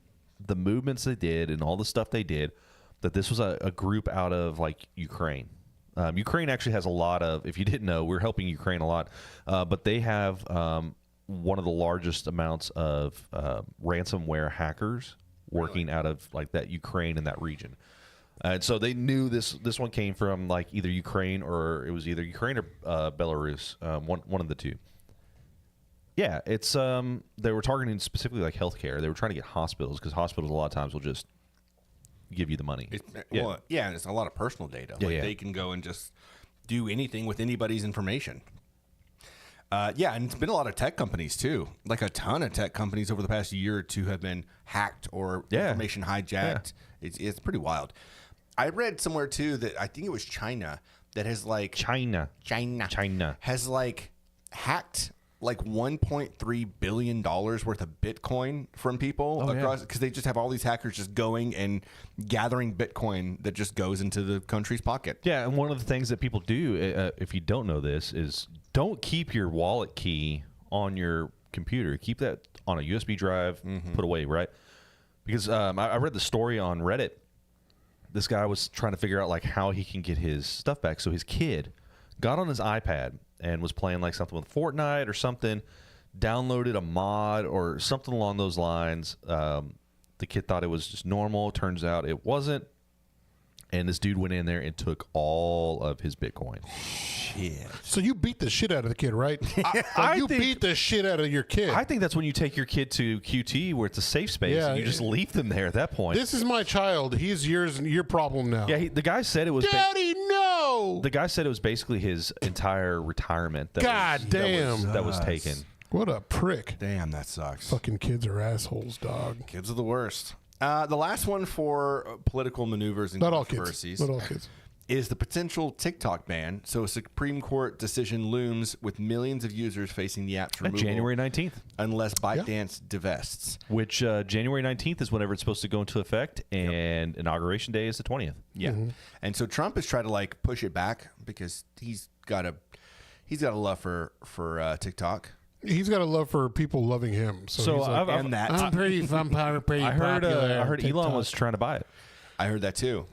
the movements they did and all the stuff they did, that this was a group out of like Ukraine. Ukraine actually has a lot of, if you didn't know, we're helping Ukraine a lot, but they have one of the largest amounts of ransomware hackers working out of like that Ukraine and that region. And so they knew this one came from like either Ukraine or Belarus, one of the two. Yeah, it's they were targeting specifically like healthcare. They were trying to get hospitals because hospitals a lot of times will just give you the money. And it's a lot of personal data. They can go and just do anything with anybody's information. And it's been a lot of tech companies too. Like a ton of tech companies over the past year or two have been hacked or information hijacked. Yeah. It's pretty wild. I read somewhere too that I think it was China that has like China has like hacked like $1.3 billion worth of Bitcoin from people across, because they just have all these hackers just going and gathering Bitcoin that just goes into the country's pocket. Yeah, and one of the things that people do, if you don't know this, is don't keep your wallet key on your computer. Keep that on a USB drive, put away, right? Because I read the story on Reddit. This guy was trying to figure out like how he can get his stuff back. So his kid got on his iPad and was playing like something with Fortnite or something, downloaded a mod or something along those lines. The kid thought it was just normal. Turns out it wasn't. And this dude went in there and took all of his Bitcoin. Shit. So you beat the shit out of the kid, right? You beat the shit out of your kid. I think that's when you take your kid to QT where it's a safe space and you just leave them there at that point. This is my child. He's yours and your problem now. Yeah, the guy said it was... Daddy, no! The guy said it was basically his entire retirement that was taken. What a prick. Damn, that sucks. Fucking kids are assholes, dog. Kids are the worst. The last one for political maneuvers and controversies. Not all kids. is the potential TikTok ban. So a Supreme Court decision looms with millions of users facing the app's removal. January 19th. Unless ByteDance divests. Which January 19th is whenever it's supposed to go into effect, and Inauguration Day is the 20th. Yeah. And so Trump has tried to like push it back because he's got a love for TikTok. He's got a love for people loving him. So he's like, I'm pretty popular. I heard Elon TikTok. was trying to buy it. I heard that too.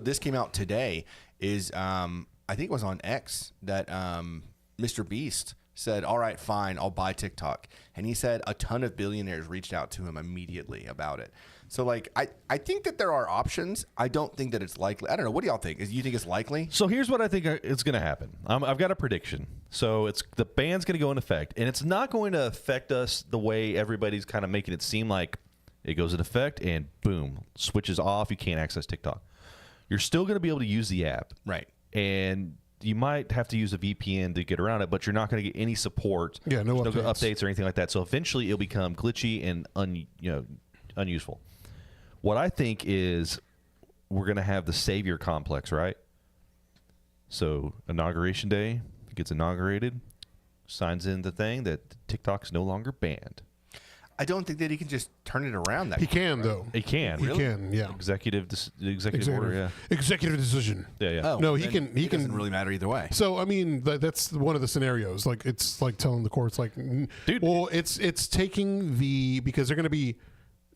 This came out today, is I think it was on X that Mr. Beast said, all right, fine, I'll buy TikTok. And he said a ton of billionaires reached out to him immediately about it. So like I think that there are options. I don't think that it's likely. I don't know. What do y'all think? You think it's likely? So here's what I think is going to happen. I've got a prediction. So the ban's going to go in effect, and it's not going to affect us the way everybody's kind of making it seem like. It goes in effect and boom, switches off. You can't access TikTok. You're still going to be able to use the app. Right. And you might have to use a VPN to get around it, but you're not going to get any support. Yeah, no updates or anything like that. So eventually it'll become glitchy and unuseful. What I think is we're going to have the savior complex, right? So Inauguration Day gets inaugurated, signs in the thing that TikTok's no longer banned. I don't think that he can just turn it around. He can, though. He can. He can, yeah. Executive order, yeah. Executive decision. Yeah. Oh, no, he can. It doesn't really matter either way. So I mean, that's one of the scenarios. Like it's like telling the courts, like, dude. Well, it's taking because they're going to be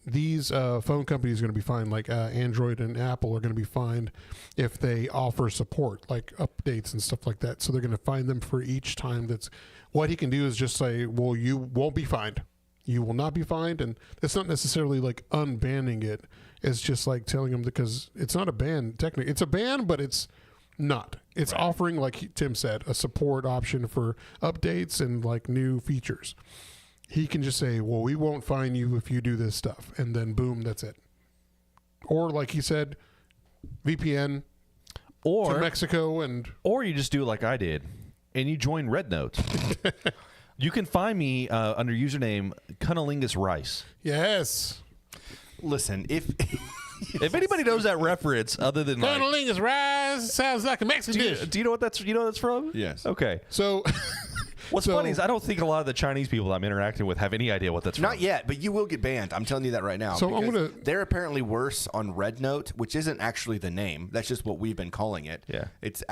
these phone companies are going to be fined. Like Android and Apple are going to be fined if they offer support, like updates and stuff like that. So they're going to fine them for each time. What he can do is just say, well, you won't be fined. You will not be fined, and it's not necessarily like unbanning it. It's just like telling them, because it's not a ban technically. It's a ban, but it's not. It's offering, like Tim said, a support option for updates and like new features. He can just say, well, we won't fine you if you do this stuff, and then boom, that's it. Or like he said, VPN to Mexico, or you just do it like I did, and you join Red Note. You can find me under username Cunnilingus Rice. Yes. Listen, if anybody knows that reference, other than like, Cunnilingus Rice sounds like a Mexican dish. Do you know what that's from? Yes. Okay. So what's funny is I don't think a lot of the Chinese people I'm interacting with have any idea what that's from. Not yet, but you will get banned. I'm telling you that right now. So they're apparently worse on Red Note, which isn't actually the name. That's just what we've been calling it. Yeah. It's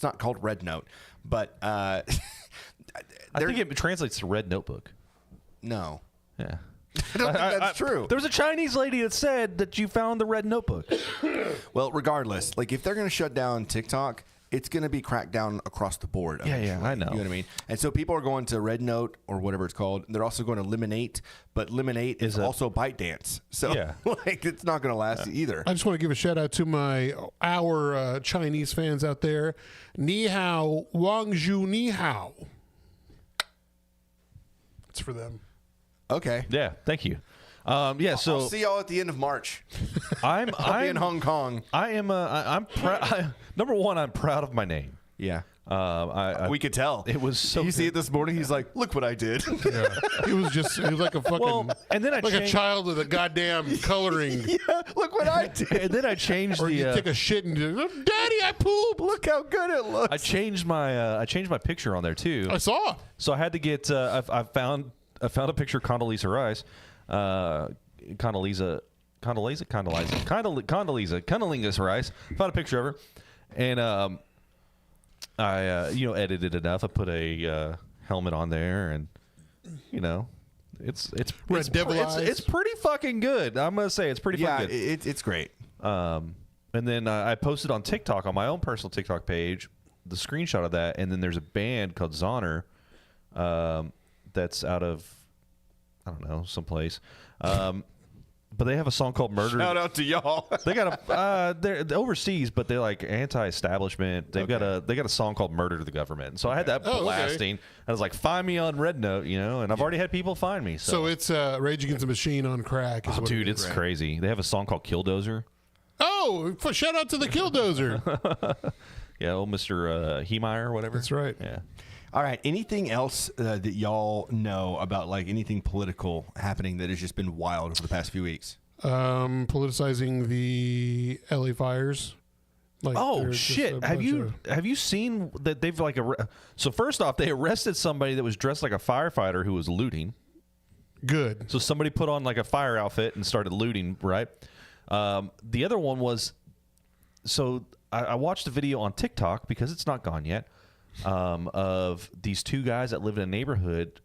not called Red Note, but I think it translates to Red Notebook. No. Yeah. I don't think that's true. There was a Chinese lady that said that you found the Red Notebook. Well, regardless, like if they're going to shut down TikTok, it's going to be cracked down across the board. Yeah, I know. You know what I mean? And so people are going to Red Note or whatever it's called. They're also going to Lemonade, but Lemonade is also ByteDance. So like it's not going to last either. I just want to give a shout out to our Chinese fans out there. Ni hao, wang zhu ni hao. It's for them. Okay. Yeah, thank you. So I'll see y'all at the end of March. I'll be in Hong Kong. I'm proud. Number one, I'm proud of my name. Yeah. We could tell. It was so. You see it this morning. He's like, "Look what I did." Yeah. He was like a fucking. And then a child with a goddamn coloring. Yeah. Look what I did. And then I changed or you take a shit and do, Daddy, I poop. Look how good it looks. I changed my picture on there too. I saw. So I had to get. I found a picture of Condoleezza Rice. Condoleezza Rice. Found a picture of her, and I edited it enough. I put a helmet on there, and it's pretty fucking good. I'm gonna say it's pretty fucking good. Yeah, it's great. And then I posted on TikTok on my own personal TikTok page the screenshot of that, and then there's a band called Zonner that's out of I don't know someplace. But they have a song called "Murder." Shout out to y'all. They got they're overseas, but they're like anti-establishment. They got a song called "Murder to the Government." And so I had that blasting. I was like, "Find me on Red Note," and I've already had people find me. So it's Rage Against the Machine on crack. Is what dude, it's crazy. They have a song called "Killdozer." Oh, shout out to the Killdozer. Yeah, old Mr. Heemeyer or whatever. That's right. Yeah. All right. Anything else that y'all know about like anything political happening that has just been wild over the past few weeks? Politicizing the LA fires. Like, Oh there's just a shit! Have bunch you seen that they've like so first off they arrested somebody that was dressed like a firefighter who was looting. Good. So somebody put on like a fire outfit and started looting, right? The other one was so I watched a video on TikTok because it's not gone yet of these two guys that live in a neighborhood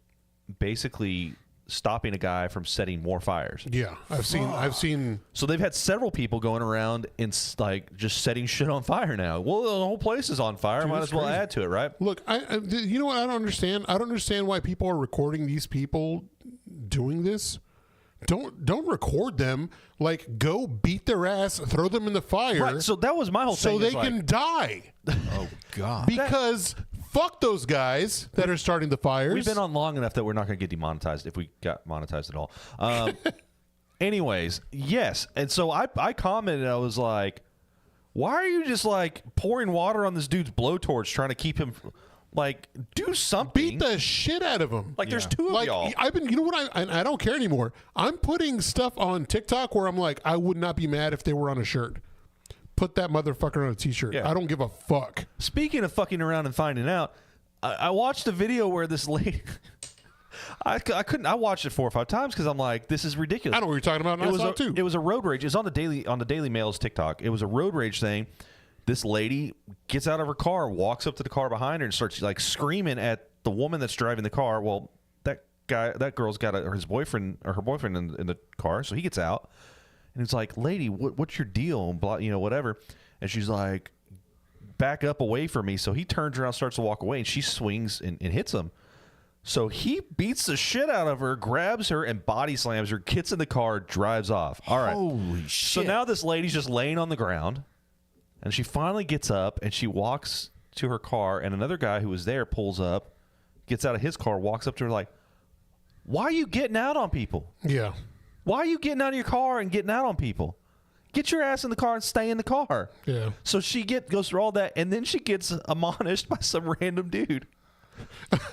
basically stopping a guy from setting more fires. Yeah, I've seen. So they've had several people going around and like just setting shit on fire now. Well, the whole place is on fire. Dude, Might that's as well crazy. add to it, right? Look, you know what I don't understand? I don't understand why people are recording these people doing this. Don't record them. Like, go beat their ass, throw them in the fire. Right. So that was my whole so thing. they is like, can die. Oh God. Because fuck those guys that are starting the fires. We've been on long enough that we're not going to get demonetized if we got monetized at all. Anyways, yes. And so I commented, I was like, why are you just like pouring water on this dude's blowtorch trying to keep him, like, do something. Beat the shit out of them. Like, there's two of Like, y'all. I've been, you know what? I don't care anymore. I'm putting stuff on TikTok where I'm like, I would not be mad if they were on a shirt. Put that motherfucker on a t-shirt. Yeah. I don't give a fuck. Speaking of fucking around and finding out, I watched a video where this lady... I couldn't. I watched it 4 or 5 times because I'm like, this is ridiculous. I know what you're talking about, and I saw it too. It was a road rage. It's on the Daily Mail's TikTok. It was a road rage thing. This lady gets out of her car, walks up to the car behind her, and starts like screaming at the woman that's driving the car. Well, that girl's got her boyfriend in the car, so he gets out, and it's like, lady, what's your deal? And blah, whatever. And she's like, back up away from me. So he turns around, starts to walk away, and she swings and hits him. So he beats the shit out of her, grabs her, and body slams her, gets in the car, drives off. All right. Holy shit. So now this lady's just laying on the ground, and she finally gets up, and she walks to her car, and another guy who was there pulls up, gets out of his car, walks up to her like, why are you getting out on people? Yeah. Why are you getting out of your car and getting out on people? Get your ass in the car and stay in the car. Yeah. So she goes through all that, and then she gets admonished by some random dude.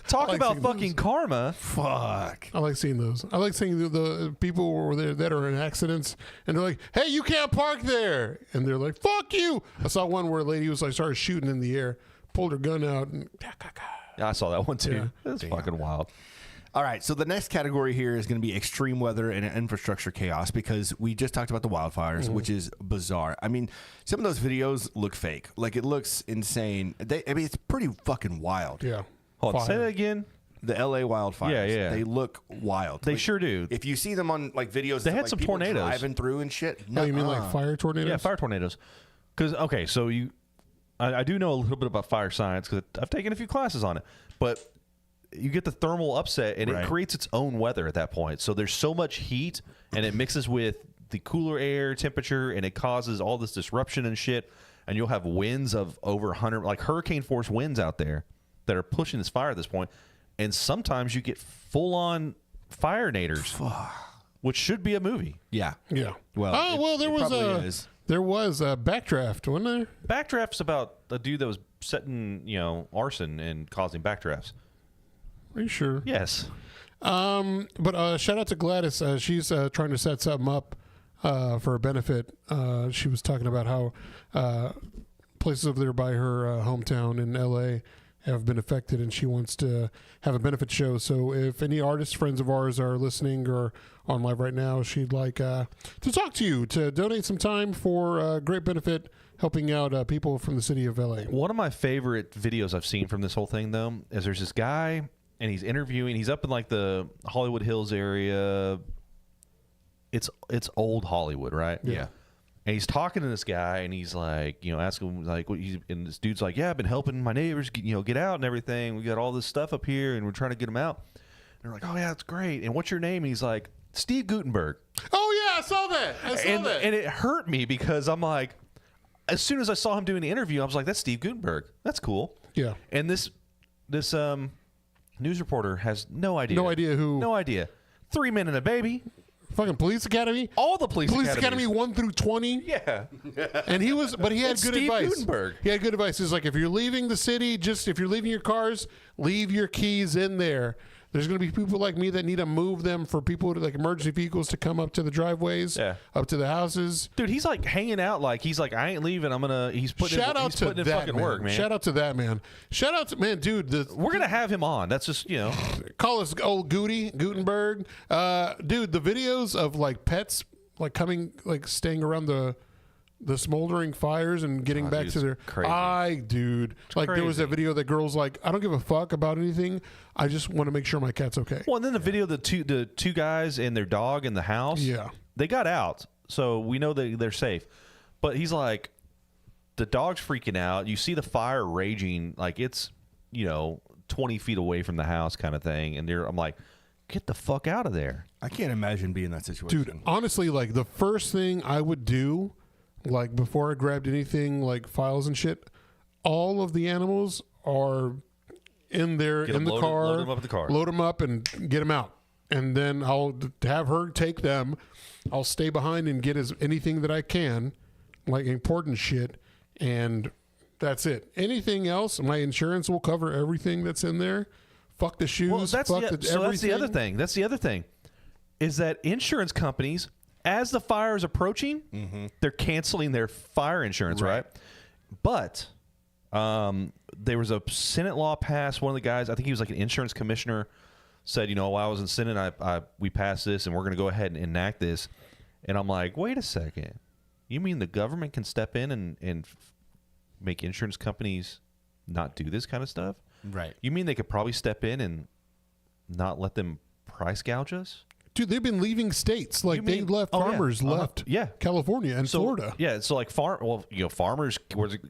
Talk like about seeing fucking those. karma. Fuck. I like seeing those. I like seeing the people who are there that are in accidents, and they're like, "Hey, you can't park there," and they're like, "Fuck you." I saw one where a lady was like started shooting in the air, pulled her gun out, and Yeah, I saw that one too. Yeah. That's fucking wild. All right, so the next category here is going to be extreme weather and infrastructure chaos because we just talked about the wildfires, which is bizarre. I mean, some of those videos look fake. Like, it looks insane. It's pretty fucking wild. yeah. Hold on, say Fire. that again. The LA wildfires. Yeah. They look wild. They sure do. If you see them on like videos, They had like, some people tornadoes. driving through and shit. Oh, you mean nuh-uh. like fire tornadoes? Yeah, fire tornadoes. Because so I do know a little bit about fire science because I've taken a few classes on it. But you get the thermal upset, and Right. it creates its own weather at that point. So there's so much heat, and it mixes with the cooler air temperature, and it causes all this disruption and shit. And you'll have winds of over 100, like hurricane force winds out there that are pushing this fire at this point. And sometimes you get full-on fire naders, which should be a movie. Yeah. Yeah. Well, there it was probably is. a Backdraft, wasn't there? Backdraft's about a dude that was setting, arson and causing backdrafts. Are you sure? Yes. But shout out to Gladys. She's trying to set something up for a benefit. She was talking about how places over there by her hometown in L.A. have been affected, and she wants to have a benefit show. So if any artist friends of ours are listening or on live right now, she'd like to talk to you, to donate some time for a great benefit helping out people from the city of L.A. One of my favorite videos I've seen from this whole thing, though, is there's this guy, and he's interviewing. He's up in like the Hollywood Hills area. It's old Hollywood, right? Yeah. And he's talking to this guy, and he's like, asking him like, and this dude's like, yeah, I've been helping my neighbors, get out and everything. We got all this stuff up here, and we're trying to get them out. And they're like, oh yeah, that's great. And what's your name? And he's like, Steve Gutenberg. Oh yeah, I saw that. And it hurt me because I'm like, as soon as I saw him doing the interview, I was like, that's Steve Gutenberg. That's cool. Yeah. And this news reporter has no idea. No idea who. No idea. 3 Men and a Baby. Fucking Police Academy. All the Police Academy Academies. 1 through 20. Yeah. And he had It's good Steve advice. Gutenberg. He had good advice. He's like, if you're leaving the city, if you're leaving your cars, leave your keys in there. There's going to be people like me that need to move them for people to, like, emergency vehicles to come up to the driveways, up to the houses. Dude, he's like hanging out like he's like, I ain't leaving. I'm gonna. He's putting. Shout out to in that fucking man. work, man. Shout out to that man. Shout out to man, dude. We're gonna have him on. That's just call us old Gutenberg. Dude, the videos of like pets like coming, like staying around the smoldering fires and getting back to their crazy. Dude, like there was a video that girl's like, I don't give a fuck about anything. I just want to make sure my cat's okay. Well, and then the video of the two guys and their dog in the house. Yeah, they got out, so we know they're safe. But he's like, the dog's freaking out. You see the fire raging, like it's 20 feet away from the house, kind of thing. And I'm like, get the fuck out of there. I can't imagine being in that situation, dude. Honestly, like the first thing I would do, like before I grabbed anything like files and shit, all of the animals are in there in the car. Load them up in the car. Load them up and get them out. And then I'll have her take them. I'll stay behind and get anything that I can, like important shit, and that's it. Anything else, my insurance will cover everything that's in there. Fuck the shoes. Well, that's the other thing. That's the other thing, is that insurance companies, as the fire is approaching, they're canceling their fire insurance, right? But there was a Senate law passed. One of the guys, I think he was like an insurance commissioner, said, while I was in Senate, we passed this, and we're going to go ahead and enact this. And I'm like, wait a second. You mean the government can step in and make insurance companies not do this kind of stuff? Right. You mean they could probably step in and not let them price gouge us? Dude, they've been leaving states. Like they left, farmers left California and Florida. Yeah, so like farmers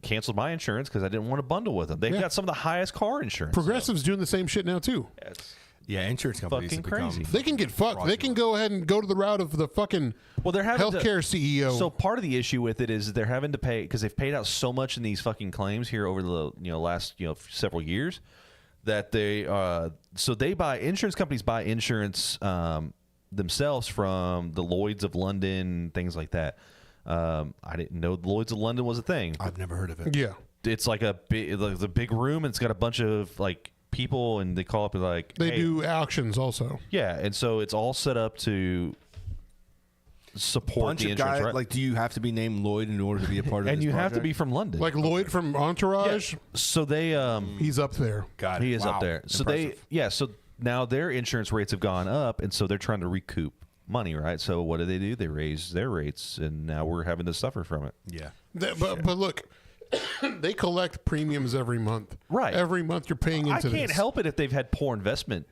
canceled my insurance because I didn't want to bundle with them. They've got some of the highest car insurance. Progressive's doing the same shit now too. Yeah, insurance companies fucking crazy. They can get fucked. Fraudulent. They can go ahead and go to the route of the fucking healthcare CEO. So part of the issue with it is they're having to pay because they've paid out so much in these fucking claims here over the last several years that they buy insurance companies buy insurance themselves from the Lloyd's of London, things like that. I didn't know the Lloyd's of London was a thing. I've never heard of it. Yeah, it's like a big room and it's got a bunch of like people and they call up and like they do auctions also. Yeah, and so it's all set up to support the insurance. Right? Like, do you have to be named Lloyd in order to be a part of and this you project? have to be from London, like Lloyd from Entourage. Yeah. So they he's up there. Got it. He is up there. So Impressive. so now their insurance rates have gone up, and so they're trying to recoup money, right? So what do? They raise their rates, and now we're having to suffer from it. Yeah. But look, they collect premiums every month. Right. Every month you're paying into this. I can't help it if they've had poor investment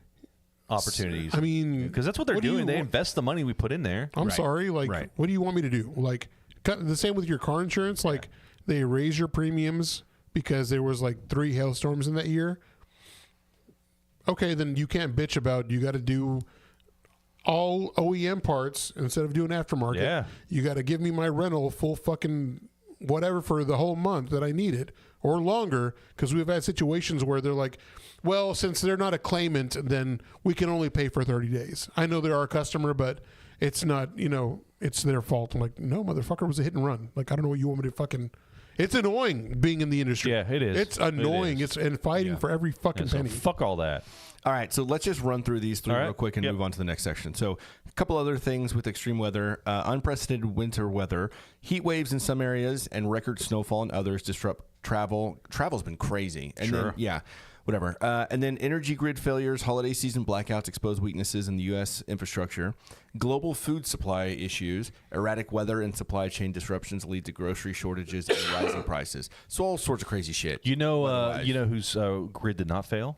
opportunities. I mean, because that's what they're doing. They invest the money we put in there. I'm sorry. Like, what do you want me to do? Like, the same with your car insurance. Like, they raise your premiums because there was like 3 hailstorms in that year. Okay, then you can't bitch about you got to do all OEM parts instead of doing aftermarket. Yeah. You got to give me my rental full fucking whatever for the whole month that I need it or longer, because we've had situations where they're like, well, since they're not a claimant, then we can only pay for 30 days. I know they're our customer, but it's not, it's their fault. I'm like, no, motherfucker, it was a hit and run. Like, I don't know what you want me to fucking... It's annoying being in the industry. Yeah, it is. It's annoying. It's and fighting for every fucking penny. Fuck all that. All right, so let's just run through these real quick and move on to the next section. So a couple other things with extreme weather. Unprecedented winter weather, heat waves in some areas, and record snowfall in others disrupt travel. Travel's been crazy. And then, whatever. And then energy grid failures, holiday season blackouts expose weaknesses in the U.S. infrastructure. Global food supply issues, erratic weather and supply chain disruptions lead to grocery shortages and rising prices. So all sorts of crazy shit. You know whose grid did not fail?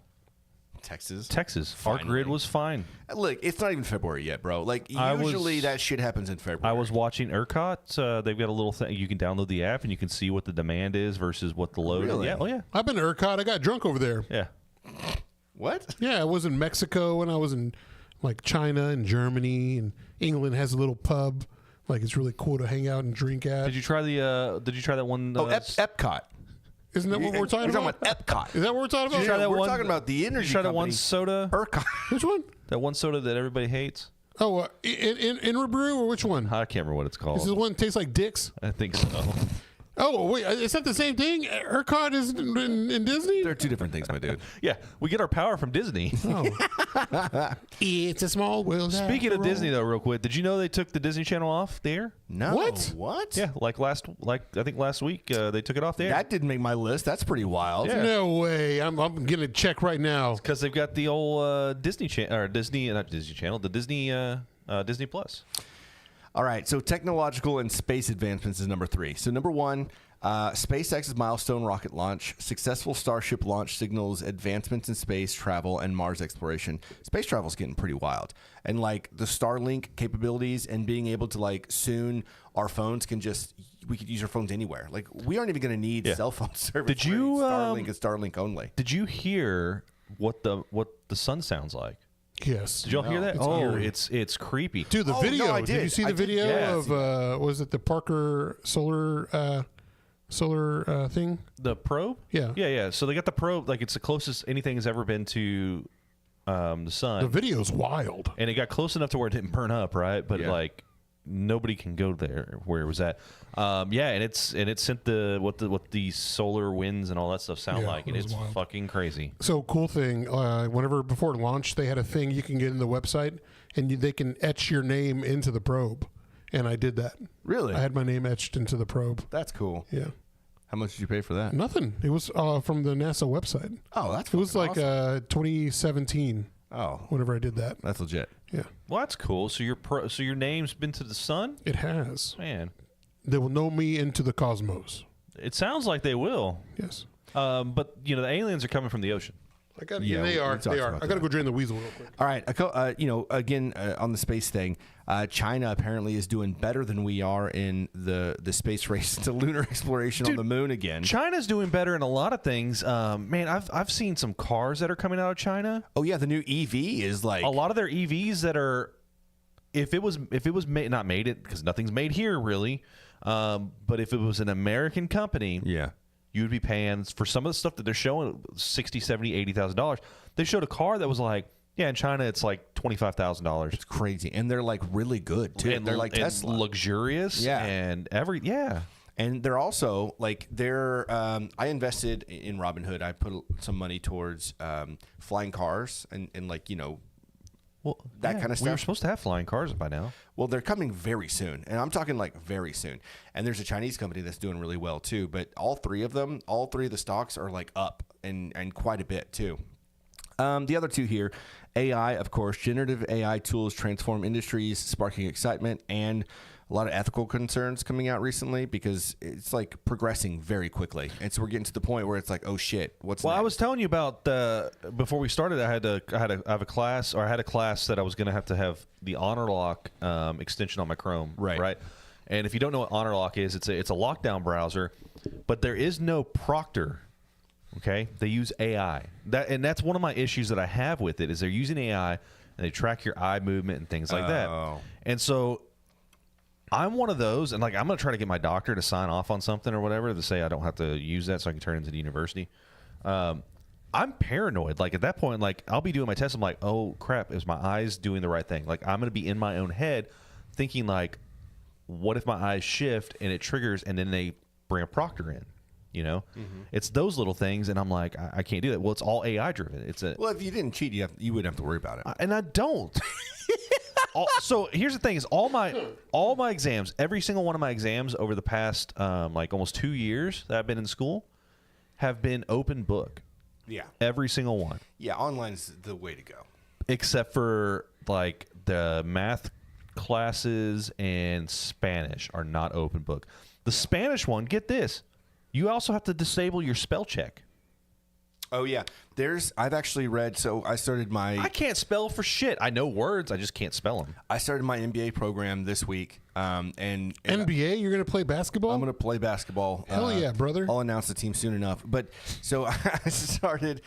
Texas. Our grid was fine. Look, it's not even February yet, bro. Like, usually that shit happens in February. I was watching ERCOT. They've got a little thing. You can download the app, and you can see what the demand is versus what the load is. Really? Yeah. Oh, yeah. I've been to ERCOT. I got drunk over there. Yeah. What? Yeah, I was in Mexico, and I was in, like, China and Germany, and England has a little pub. Like, it's really cool to hang out and drink at. Did you try that one? Epcot. Isn't that what we're talking about? We're talking about Epcot. Is that what we're talking about? We're talking about the energy company. Try that one company. soda. ERCOT. Which one? That one soda that everybody hates. Oh, in Brew or which one? I can't remember what it's called. Is this one that tastes like dicks? I think so. Oh, wait, is that the same thing? ERCOT is in Disney? They're two different things, my dude. Yeah, we get our power from Disney. Oh. It's a small world. Speaking of Disney, though, real quick, did you know they took the Disney Channel off the air? No. What? Yeah, I think last week they took it off the air. That didn't make my list. That's pretty wild. Yeah. No way. I'm going to check right now. Because they've got the old Disney Channel, or Disney, not Disney Channel, the Disney Disney Plus. All right, so technological and space advancements is number 3. So number 1, SpaceX's milestone rocket launch, successful Starship launch signals advancements in space travel and Mars exploration. Space travel is getting pretty wild. And like the Starlink capabilities and being able to like soon our phones we could use our phones anywhere. Like we aren't even going to need cell phone service. Did you Starlink is Starlink only. Did you hear what the sun sounds like? Yes. Did y'all hear that? It's creepy. Dude, the video. No, I did you see the video Yeah. of, was it the Parker solar thing? The probe? Yeah. Yeah. So they got the probe, like it's the closest anything has ever been to the sun. The video's wild. And it got close enough to where it didn't burn up, right? But like nobody can go there where it was at. And it sent what the solar winds and all that stuff sound Yeah, like, and it was it's wild. fucking crazy. So cool thing, whenever before launch, they had a thing you can get in the website, and they can etch your name into the probe. And I did that. Really? I had my name etched into the probe. That's cool. Yeah. How much did you pay for that? Nothing. It was from the NASA website. Oh, that's It was like awesome. 2017. Oh, Whenever I did that. that's legit. Yeah. Well, that's cool. So your name's been to the sun, It has. man. They will know me into the cosmos. It sounds like they will. Yes. But the aliens are coming from the ocean. I got. Yeah, Yeah, they we are. talked They are. about I got to that. go drain the weasel real quick. All right, again on the space thing, China apparently is doing better than we are in the space race to lunar exploration on the moon again. China's doing better in a lot of things. Man, I've seen some cars that are coming out of China. Oh yeah, the new EV is like A lot of their EVs that are, if it was not made it because nothing's made here really, but if it was an American company, yeah. you'd be paying for some of the stuff that they're showing $60,000, $70,000, $80,000. They showed a car that was like, in China it's like $25,000. It's crazy, and they're like really good too. They're like and Tesla, luxurious, Yeah. and and they're also like I invested in Robinhood. I put some money towards flying cars and like well, that kind of We were stuff. supposed to have flying cars by now. Well, they're coming very soon, and I'm talking like very soon. And there's a Chinese company that's doing really well too. But all three of the stocks are like up and quite a bit too. The other two here, AI, of course, generative AI tools transform industries, sparking excitement and a lot of ethical concerns coming out recently because it's like progressing very quickly. And so we're getting to the point where it's like, oh shit, what's Well, next? I was telling you about before we started. I had a class that I was going to have the honor lock extension on my Chrome. Right. And if you don't know what honor lock is, it's a lockdown browser, but there is no Proctor. Okay, they use AI. That's one of my issues that I have with it is they're using AI and they track your eye movement and things like that. And so I'm one of those, and like I'm gonna try to get my doctor to sign off on something or whatever to say I don't have to use that so I can turn it into the university. I'm paranoid. Like at that point, like I'll be doing my test. I'm like, oh crap, is my eyes doing the right thing? Like I'm gonna be in my own head thinking like, what if my eyes shift and it triggers, and then they bring a proctor in? It's those little things, and I'm like, I can't do that. Well, it's all AI driven. Well, if you didn't cheat, you wouldn't have to worry about it. And I don't. So here's the thing: is all my exams, every single one of my exams over the past like almost 2 years that I've been in school, have been open book. Yeah. Every single one, Yeah, online's the way to go. except for like the math classes and Spanish are not open book. The Spanish one, get this. You also have to disable your spell check. Oh yeah, I've actually read. So I can't spell for shit. I know words, I just can't spell them. I started my NBA program this week, and NBA, you're going to play basketball? I'm going to play basketball. Hell yeah, brother. I'll announce the team soon enough. But so I started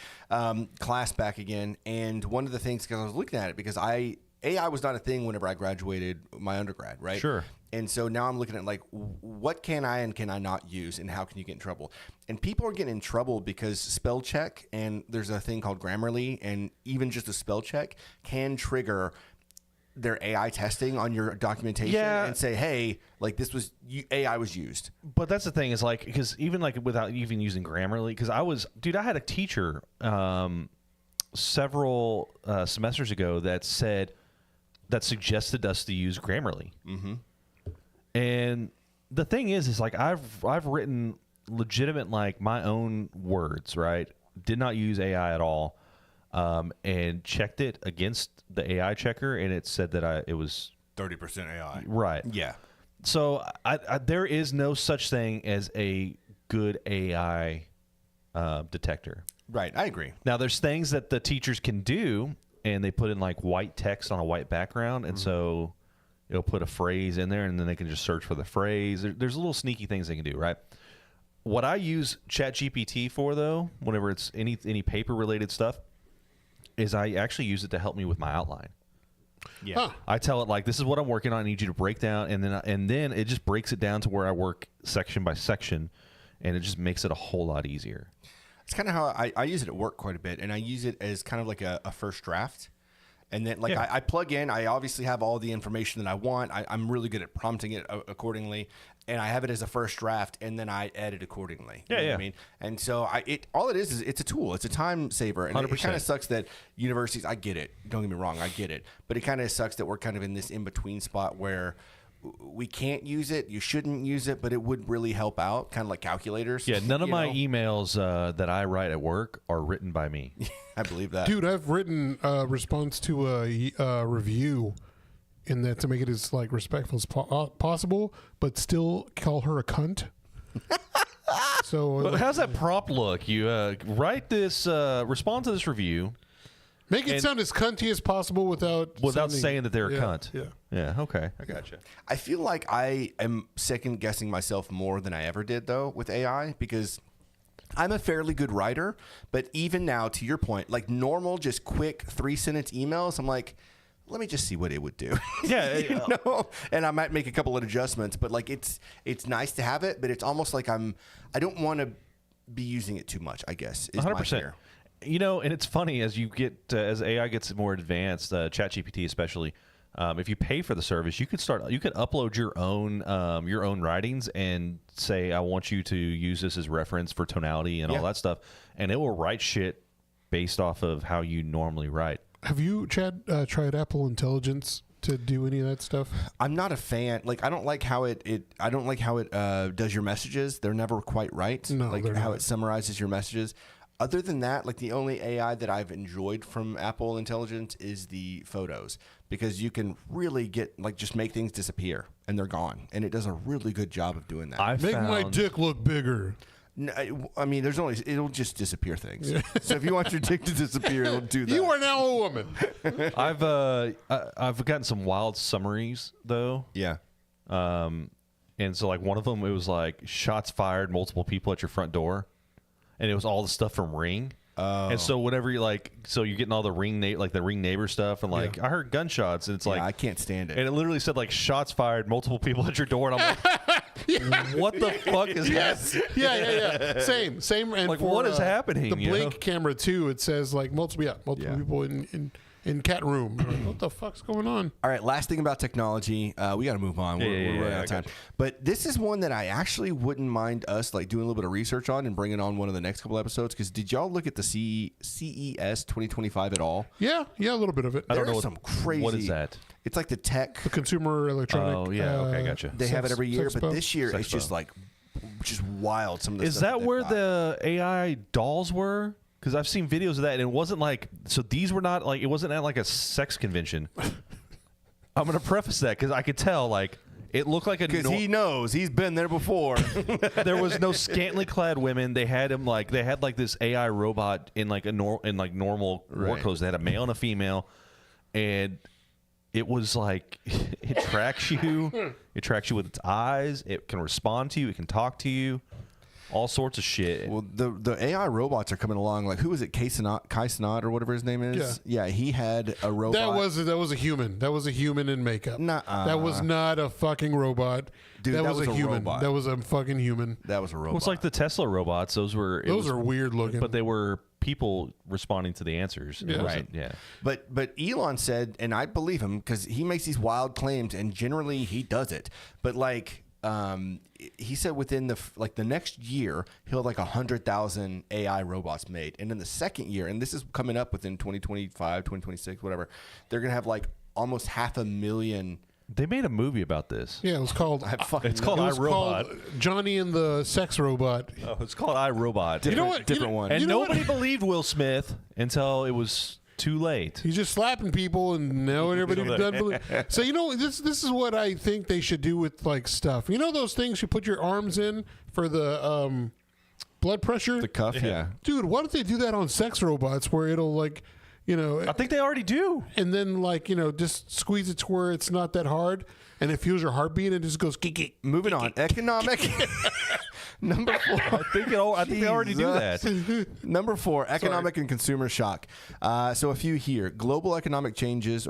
class back again, and one of the things, because I was looking at it, because AI was not a thing whenever I graduated my undergrad, right? Sure. And so now I'm looking at like, what can I and can I not use, and how can you get in trouble? And people are getting in trouble because spell check, and there's a thing called Grammarly, and even just a spell check can trigger their AI testing on your documentation and say, hey, like this was AI was used. But that's the thing is like, because even like without even using Grammarly, because I had a teacher several semesters ago that suggested us to use Grammarly. Mm-hmm. And the thing is like I've written legitimate like my own words, right? Did not use AI at all. And checked it against the AI checker, and it said that it was 30% AI. Right. Yeah. So there is no such thing as a good AI detector. Right. I agree. Now, there's things that the teachers can do, and they put in like white text on a white background, and so it'll put a phrase in there, and then they can just search for the phrase. There's little sneaky things they can do, right? What I use ChatGPT for, though, whenever it's any paper-related stuff, is I actually use it to help me with my outline. Yeah. Huh. I tell it like, this is what I'm working on. I need you to break down, and then it just breaks it down to where I work section by section, and it just makes it a whole lot easier. It's kind of how I use it at work quite a bit, and I use it as kind of like a first draft. And then like I plug in, I obviously have all the information that I want. I'm really good at prompting it accordingly, and I have it as a first draft, and then I edit accordingly. You know what I mean? And so all it is it's a tool. It's a time saver. And 100%. It kind of sucks that universities, I get it. Don't get me wrong, I get it. But it kind of sucks that we're kind of in this in-between spot where we can't use it. You shouldn't use it, but it would really help out, kind of like calculators. Yeah, none of my emails that I write at work are written by me. I believe that. Dude, I've written a response to a review in that to make it as like respectful as possible, but still call her a cunt. So But how's that prompt look? You write this, respond to this review. Make it sound as cunty as possible without saying that they're a cunt. Yeah. Yeah, okay. I gotcha. I feel like I am second guessing myself more than I ever did though with AI, because I'm a fairly good writer, but even now, to your point, like normal, just quick 3-sentence emails, I'm like, let me just see what it would do. Yeah, you know? And I might make a couple of adjustments, but like it's nice to have it, but it's almost like I don't want to be using it too much, I guess. Is 100%. my fear. You know, and it's funny as you get as AI gets more advanced, ChatGPT especially. If you pay for the service, you could upload your own writings and say, I want you to use this as reference for tonality and all that stuff, and it will write shit based off of how you normally write. Have you, Chad, tried Apple Intelligence to do any of that stuff? I'm not a fan. Like, I don't like how it does your messages. They're never quite right. No, like they're how not. it summarizes your messages. Other than that, like the only AI that I've enjoyed from Apple Intelligence is the photos, because you can really just make things disappear and they're gone, and it does a really good job of doing that. Make my dick look bigger. No, I mean, it'll just disappear things. So if you want your dick to disappear, it'll do that. You are now a woman. I've gotten some wild summaries though. Yeah. And so like one of them, it was like shots fired, multiple people at your front door. And it was all the stuff from Ring. And so whenever you're getting all the Ring neighbor stuff, and like I heard gunshots, and it's like I can't stand it. And it literally said like shots fired, multiple people at your door, and I'm like, what the fuck is happening? Yeah. Same. And like, for, what is happening? The Blink camera too. It says like multiple people in cat room. Like, what the fuck's going on? All right, last thing about technology. We got to move on. We're running out of time. But this is one that I actually wouldn't mind us like doing a little bit of research on and bringing on one of the next couple episodes. Because did y'all look at the CES 2025 at all? Yeah, a little bit of it. I don't know some crazy. What is that? It's like the tech. The Consumer Electronic. Oh yeah, okay, gotcha. They have it every year, but Sexpo. this year it's just like just wild. Some of the Is stuff that they've where got. the AI dolls were? Because I've seen videos of that, and it wasn't like, so these were not like, it wasn't at like a sex convention. I'm going to preface that because I could tell, like, it looked like a... Because he knows. He's been there before. There was no scantily clad women. They had him like, they had like this AI robot in like normal work clothes. They had a male and a female, and it was like, it tracks you. It tracks you with its eyes. It can respond to you. It can talk to you. All sorts of shit. Well, the AI robots are coming along. Like, who was it? Kai Cenat or whatever his name is. Yeah, he had a robot. That was a human. That was a human in makeup. Nuh-uh. That was not a fucking robot. Dude, that was a human. Robot. That was a fucking human. That was a robot. Well, it's like the Tesla robots. Those are weird looking. but they were people responding to the answers. It Yeah. wasn't- Right. Yeah. But Elon said, and I believe him because he makes these wild claims, and generally he does it. But like, he said within the next year he'll have like 100,000 AI robots made, and in the second year, and this is coming up within 2025, 2026, whatever, they're gonna have like almost 500,000. They made a movie about this. Yeah, it was called. It's called It was iRobot. called Johnny and the Sex Robot. Oh, it's called iRobot. You know what? Different one. And You know nobody what? believed Will Smith until it was too late. He's just slapping people, and now everybody doesn't believe. So this is what I think they should do with like stuff. You know those things you put your arms in for the blood pressure. The cuff, yeah. Dude, why don't they do that on sex robots where it'll like, I think they already do. and then like just squeeze it to where it's not that hard, and it feels your heartbeat and it just goes geek. Moving on, economic. Number 4. I think they already do that. Number 4, economic and consumer shock. So a few here. Global economic challenges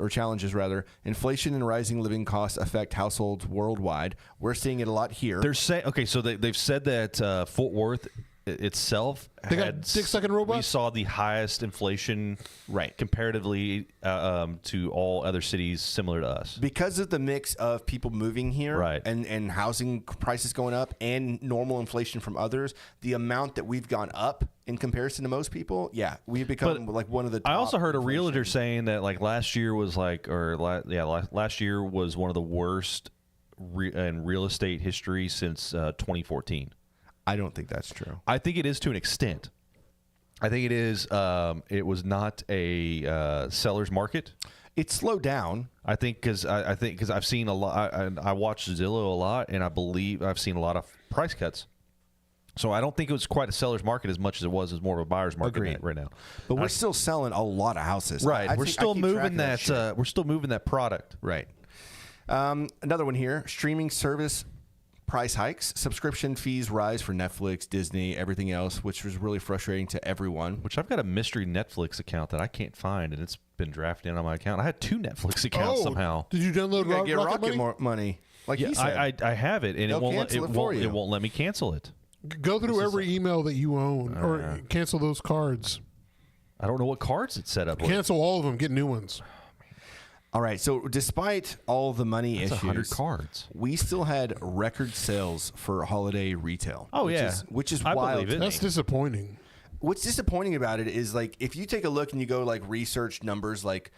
rather. Inflation and rising living costs affect households worldwide. We're seeing it a lot here. They're saying so they've said that Fort Worth itself They got had dick-sucking robots? We saw the highest inflation, Right. comparatively to all other cities similar to us. Because of the mix of people moving here, Right. and housing prices going up and normal inflation from others, the amount that we've gone up in comparison to most people, we've become like one of the top. I also heard a inflation. realtor saying that like last year was last year was one of the worst in real estate history since 2014. I don't think that's true. I think it is to an extent. I think it is. It was not a seller's market. It slowed down. I think because I've seen a lot. I watch Zillow a lot, and I believe I've seen a lot of price cuts. So I don't think it was quite a seller's market as much as it was more of a buyer's market Agreed. right now. But we're still selling a lot of houses. Right. I We're keep still track moving of that. shit. We're still moving that product. Right. Another one here. Streaming service price hikes. Subscription fees rise for Netflix, Disney, everything else, which was really frustrating to everyone. Which I've got a mystery Netflix account that I can't find, and it's been drafted in on my account. I had 2 Netflix accounts somehow. Did you download You gotta get Rocket Money? Rocket money. Like he said. I have it, and They'll it won't cancel it for you. it won't let me cancel it. Go through every email that you own, or cancel those cards. I don't know what cards it's set up with. Cancel all of them. Get new ones. All right. So despite all the money That's issues, 100 cards. we still had record sales for holiday retail. Oh, which yeah. Which is I wild. believe it. That's disappointing. What's disappointing about it is like if you take a look and you go like research numbers like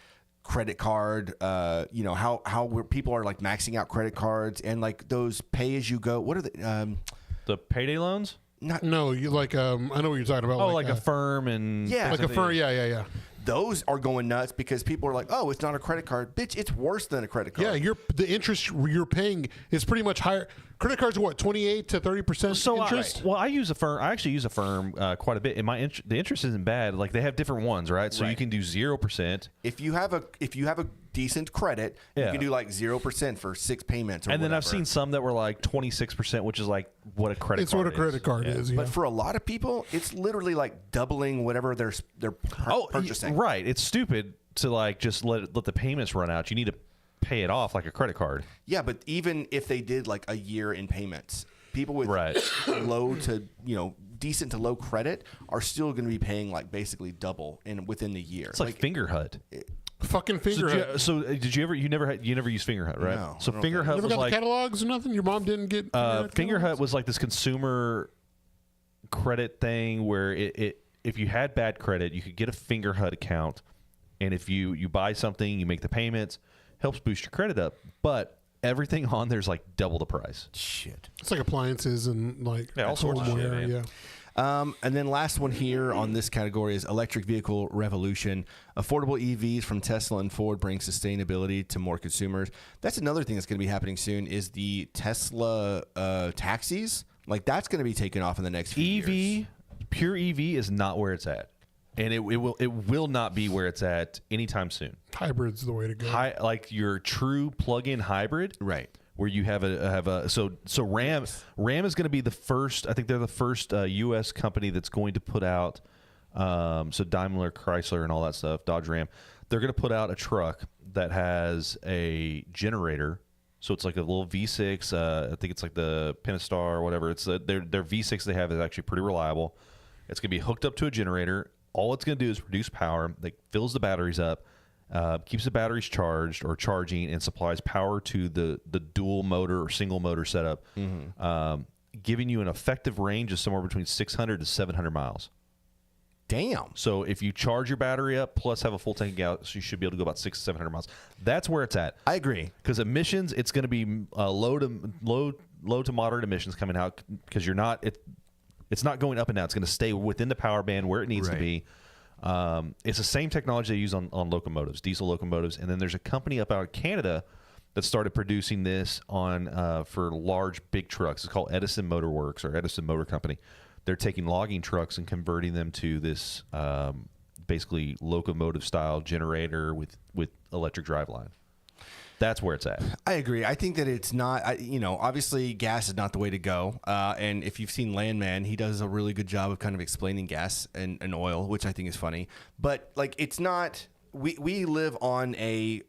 credit card, how people are like maxing out credit cards and like those pay as you go. What are the The payday loans? No, you like I know what you're talking about. Oh, like a firm and Yeah. like a firm. Yeah. those are going nuts because people are like, oh, it's not a credit card. Bitch, it's worse than a credit card. Yeah, the interest you're paying is pretty much higher. Credit cards are what, 28 to 30% interest? I use a firm. I actually use a firm quite a bit, and the interest isn't bad. Like they have different ones, right? So you can do 0%. If you have a decent credit, you can do like 0% for 6 payments. Or And then I've whatever. seen some that were like 26%, which is like what a credit It's card what a credit card is. Yeah. But for a lot of people, it's literally like doubling whatever they're purchasing. Right. It's stupid to like just let the payments run out. You need to pay it off like a credit card. Yeah, but even if they did like a year in payments, people with Right. low to decent to low credit are still going to be paying like basically double within the year. It's like Fingerhut. Fucking Fingerhut. Did you ever? You never used Fingerhut, right? No, So I don't think Fingerhut Never was got like the catalogs or nothing? Your mom didn't get Fingerhut was like this consumer credit thing where if you had bad credit, you could get a Fingerhut account, and if you buy something, you make the payments, helps boost your credit up. But everything on there's like double the price. shit. It's like appliances and like Yeah, all sorts of shit, homeware, man. yeah. And then last one here on this category is electric vehicle revolution. Affordable EVs from Tesla and Ford bring sustainability to more consumers. That's another thing that's going to be happening soon is the Tesla taxis. Like that's going to be taken off in the next few years. Pure EV is not where it's at, and it will not be where it's at anytime soon. Hybrid's the way to go. Like your true plug-in hybrid, Right. where you have so Ram is going to be the first. I think they're the first U.S. company that's going to put out. So Daimler, Chrysler, and all that stuff, Dodge, Ram, they're going to put out a truck that has a generator. So it's like a little V6. I think it's like the Pentastar or whatever. It's their V6 they have is actually pretty reliable. It's going to be hooked up to a generator. all it's going to do is produce power that fills the batteries up, keeps the batteries charged or charging, and supplies power to the dual motor or single motor setup, giving you an effective range of somewhere between 600 to 700 miles. Damn. So if you charge your battery up plus have a full tank of gas, you should be able to go about 600 to 700 miles. That's where it's at. I agree. Because emissions, it's going to be low to moderate emissions coming out because it's not going up and down. It's going to stay within the power band where it needs to be. It's the same technology they use on locomotives, diesel locomotives. And then there's a company up out of Canada that started producing this on for large, big trucks. It's called Edison Motor Works or Edison Motor Company. They're taking logging trucks and converting them to this basically locomotive-style generator with electric driveline. That's where it's at. I agree. I think that it's not, obviously gas is not the way to go. And if you've seen Landman, he does a really good job of kind of explaining gas and oil, which I think is funny. But, like, it's not, we live on a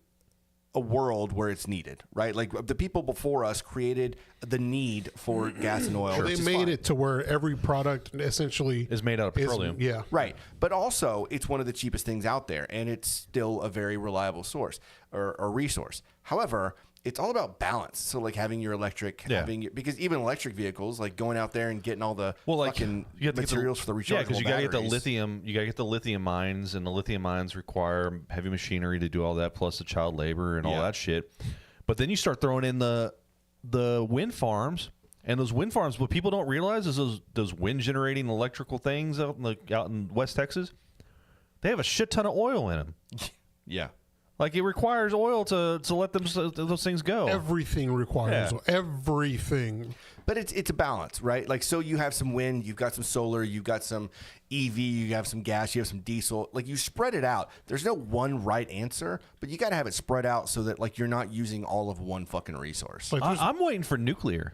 world where it's needed, right? Like the people before us created the need for gas and oil. They made it to where every product essentially is made out of petroleum. Yeah. Right. But also it's one of the cheapest things out there and it's still a very reliable source or resource. However, it's all about balance. So like having your electric, because even electric vehicles, like going out there and getting all the fucking materials for the rechargeable because you got to get the batteries. lithium. You got to get the lithium mines, and the lithium mines require heavy machinery to do all that, plus the child labor and all that shit. But then you start throwing in the wind farms, and those wind farms. What people don't realize is those wind generating electrical things out in West Texas. They have a shit ton of oil in them. Yeah. Like it requires oil to let those things go. Everything requires oil. Everything. But it's a balance, right? Like, so you have some wind, you've got some solar, you've got some EV, you have some gas, you have some diesel. Like, you spread it out. There's no one right answer, but you got to have it spread out so that, like, you're not using all of one fucking resource. Like, I'm waiting for nuclear.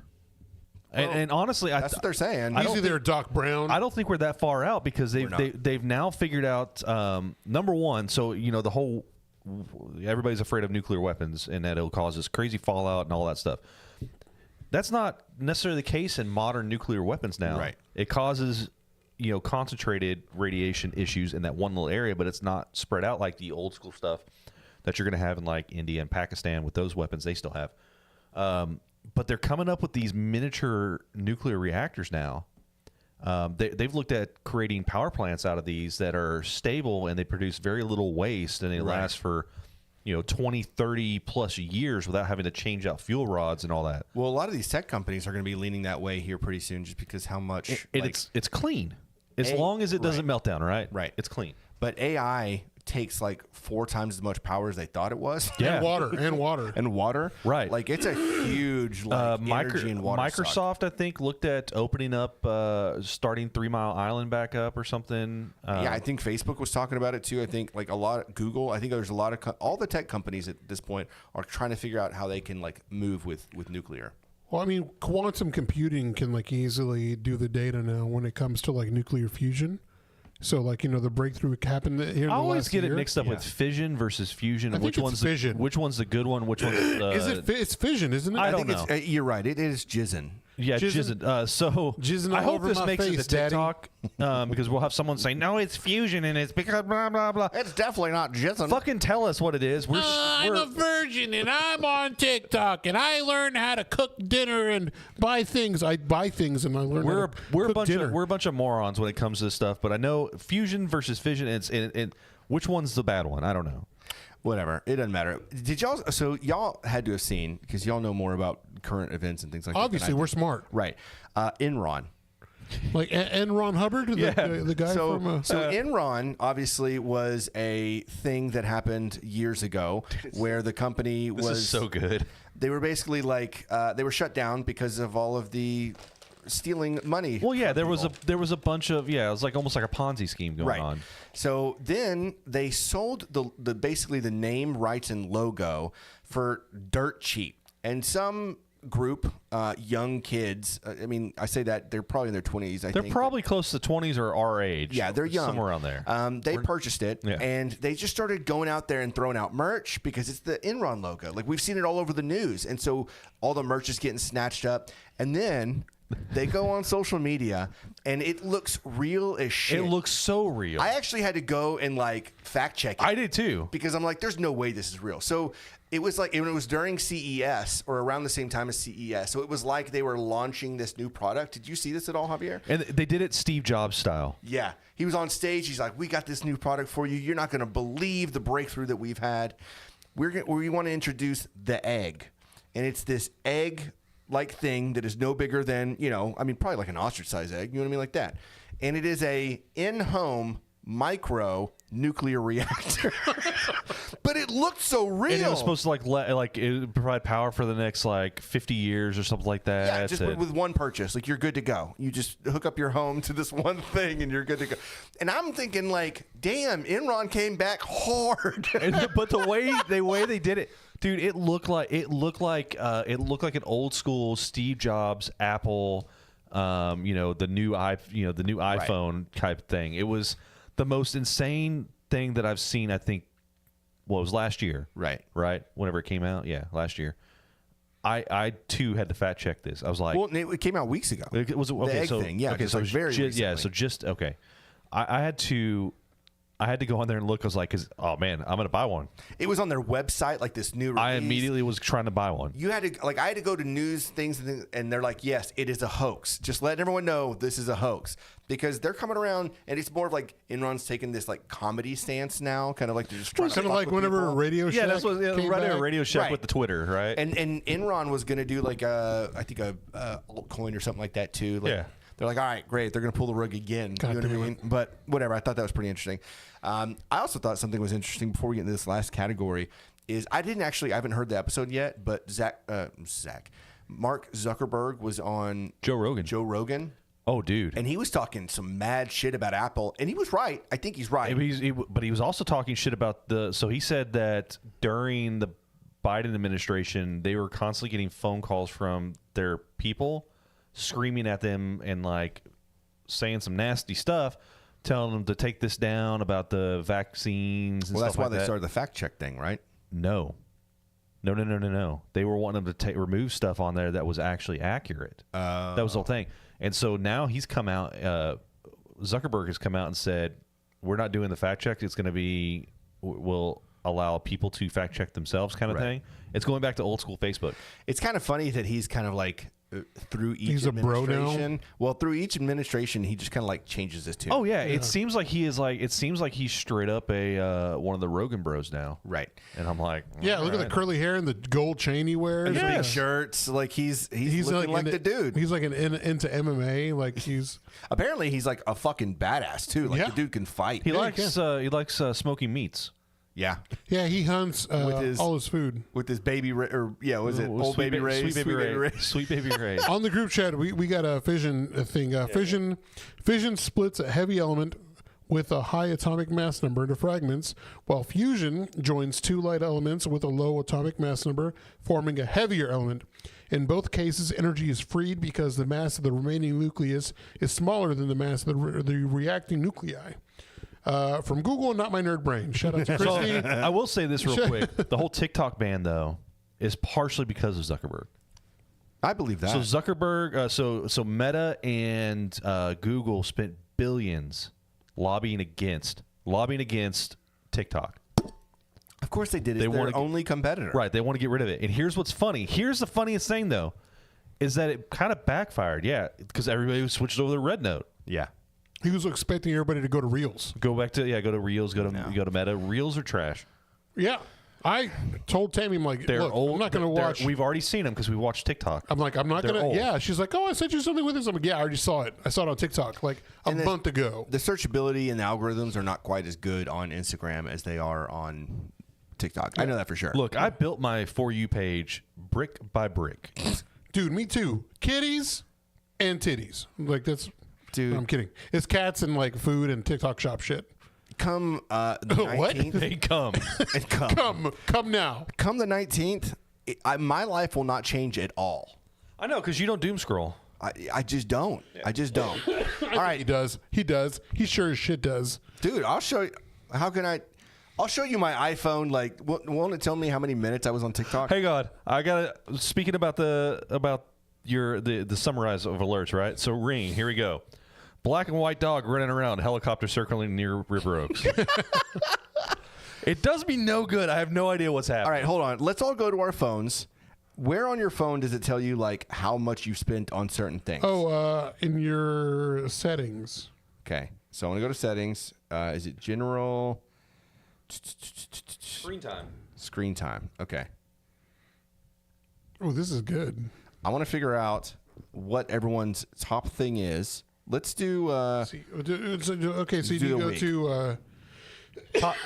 And honestly, that's what they're saying. He's either Doc Brown. I don't think we're that far out because they've now figured out, number one, so, the whole... Everybody's afraid of nuclear weapons and that it'll cause this crazy fallout and all that stuff. That's not necessarily the case in modern nuclear weapons now. Right. It causes, concentrated radiation issues in that one little area, but it's not spread out like the old school stuff that you're going to have in like India and Pakistan with those weapons they still have. But they're coming up with these miniature nuclear reactors now. They've looked at creating power plants out of these that are stable and they produce very little waste and they last for 20, 30 plus years without having to change out fuel rods and all that. Well, a lot of these tech companies are going to be leaning that way here pretty soon just because how much it's clean as long as it doesn't melt down, right? Right. It's clean. But AI takes like 4 times as much power as they thought it was. Yeah. And water. Right. Like it's a huge energy and water Microsoft, suck. I think, looked at opening up, starting 3 Mile Island back up or something. Yeah, I think Facebook was talking about it too. I think like a lot of Google. I think there's a lot of all the tech companies at this point are trying to figure out how they can like move with nuclear. Well, I mean, quantum computing can like easily do the data now when it comes to like nuclear fusion. So, like, the breakthrough happened here in the last year. I always get it mixed up with fission versus fusion. I think it's fission. Which one's the good one? Which one's it's fission, isn't it? I don't know. You're right. It is jizzing. Yeah, jizzing. So jizzing I all hope over this my makes face, it to TikTok because we'll have someone say, no, it's fusion and it's because blah, blah, blah. It's definitely not jizzing. Fucking tell us what it is. I'm a virgin and I'm on TikTok and I learned how to cook dinner and buy things. I buy things and I learn how to cook dinner. We're a bunch of morons when it comes to this stuff, but I know fusion versus fission, and which one's the bad one? I don't know. Whatever. It doesn't matter. Did y'all? So y'all had to have seen, because y'all know more about current events and things like that. Obviously, we're smart. Right. Enron. Like Enron Hubbard, the guy from... So Enron obviously was a thing that happened years ago where the company was... This is so good. They were basically like... they were shut down because of all of the stealing money. Well, yeah, there was a bunch of... Yeah, it was like almost like a Ponzi scheme going on. So then they sold the basically the name, rights, and logo for dirt cheap. And some group, young kids, I mean, I say that they're probably in their 20s. They're probably close to 20s or our age. Yeah, they're young. Somewhere around there. They purchased it, and they just started going out there and throwing out merch because it's the Enron logo. Like, we've seen it all over the news. And so all the merch is getting snatched up. And then They go on social media, and it looks real as shit. It looks so real. I actually had to go and like fact check it. I did too. Because I'm like, there's no way this is real. So it was like, it was during CES or around the same time as CES. So it was like they were launching this new product. Did you see this at all, Javier? And they did it Steve Jobs style. Yeah. He was on stage. He's like, we got this new product for you. You're not going to believe the breakthrough that we've had. We want to introduce the egg. And it's this egg-like thing that is no bigger than, probably like an ostrich-sized egg. You know what I mean? Like that. And it is a in-home micro nuclear reactor. But it looked so real. And it was supposed to it would provide power for the next 50 years or something like that. Yeah, just with one purchase. Like, you're good to go. You just hook up your home to this one thing and you're good to go. And I'm thinking damn, Enron came back hard. But the way they did it, dude, it looked like an old school Steve Jobs Apple, the new iPhone type thing. It was the most insane thing that I've seen. I think, it was last year, right? Whenever it came out, last year. I too had to fact check this. I was like, well, it came out weeks ago. It was okay. The egg So thing, yeah. Okay, so very recently. yeah. So just okay. I had to go on there and look. I was like, oh man, I'm gonna buy one. It was on their website, like this new release. I immediately was trying to buy one. You had to I had to go to news things, and they're like, yes, it is a hoax. Just letting everyone know this is a hoax, because they're coming around, and it's more of like Enron's taking this comedy stance now, kind of like they're just trying to kind of like whenever people. Radio Shack that's what came right back. at Radio Shack Right. with the Twitter, right? And Enron was going to do I think a altcoin or something like that too. Yeah. They're like, all right, great. They're going to pull the rug again. God You know what I damn mean? But whatever. I thought that was pretty interesting. I also thought something was interesting before we get into this last category is I haven't heard the episode yet, but Mark Zuckerberg was on Joe Rogan. Oh, dude. And he was talking some mad shit about Apple, and he was right. I think he's right. But he was also talking shit about so he said that during the Biden administration, they were constantly getting phone calls from their people screaming at them and saying some nasty stuff, telling them to take this down about the vaccines and Well, stuff that's why like they that. started the fact check thing, right? No. They were wanting them to remove stuff on there that was actually accurate. That was the whole thing. And so now he's come out, Zuckerberg has come out and said, we're not doing the fact check. It's going to be, we'll allow people to fact check themselves kind of thing. It's going back to old school Facebook. It's kind of funny that he's kind of through each He's a bro administration. now? Well, through each administration, he just kind of changes his tune. Oh yeah, it seems like he is it seems like he's straight up a one of the Rogan bros now. Right. And I'm like, Yeah, look at the curly hair and the gold chain he wears. And the big Yes. shirts. He's looking like the dude. He's into MMA. He's Apparently, he's a fucking badass too. Yeah. The dude can fight. he likes smoking meats. Yeah. yeah. He hunts all his food. With his baby, was it old baby Ray? Sweet baby Ray. Sweet baby Ray. On the group chat, we got a fission thing. Fission splits a heavy element with a high atomic mass number into fragments, while fusion joins two light elements with a low atomic mass number, forming a heavier element. In both cases, energy is freed because the mass of the remaining nucleus is smaller than the mass of the reacting nuclei. From Google, not my nerd brain. Shout out to Christy. I will say this real quick. The whole TikTok ban, though, is partially because of Zuckerberg. I believe that. So Zuckerberg, so Meta and Google spent billions lobbying against TikTok. Of course they did. It's their only competitor. Right. They want to get rid of it. And here's what's funny. Here's the funniest thing, though, is that it kind of backfired. Yeah, because everybody switched over to Red Note. Yeah. He was expecting everybody to go to Reels. Go to Reels. Go to Meta. Reels are trash. Yeah. I told Tammy, I'm like, They're look, old. I'm not going to watch. We've already seen them because we watched TikTok. I'm like, I'm not They're going to. old. Yeah. She's like, oh, I sent you something with this. I'm like, yeah, I already saw it. I saw it on TikTok a month ago. The searchability and the algorithms are not quite as good on Instagram as they are on TikTok. I know that for sure. Look, I built my For You page brick by brick. Dude, me too. Kitties and titties. That's. Dude. I'm kidding. It's cats and food and TikTok shop shit. Come the What? 19th. They come. Come now. Come the 19th, my life will not change at all. I know, because you don't doom scroll. I just don't. I just don't. All right. He does. He sure as shit does. Dude, I'll show you. I'll show you my iPhone. Won't it tell me how many minutes I was on TikTok? Hey God, speaking about the summarize of alerts, right? So ring, here we go. Black and white dog running around, helicopter circling near River Oaks. It does me no good. I have no idea what's happening. All right, hold on. Let's all go to our phones. Where on your phone does it tell you like how much you've spent on certain things? Oh, in your settings. Okay. So I want to go to settings. Is it general? Screen time. Screen time. Okay. Oh, this is good. I want to figure out what everyone's top thing is. Let's do. Okay, so do you the go week. to.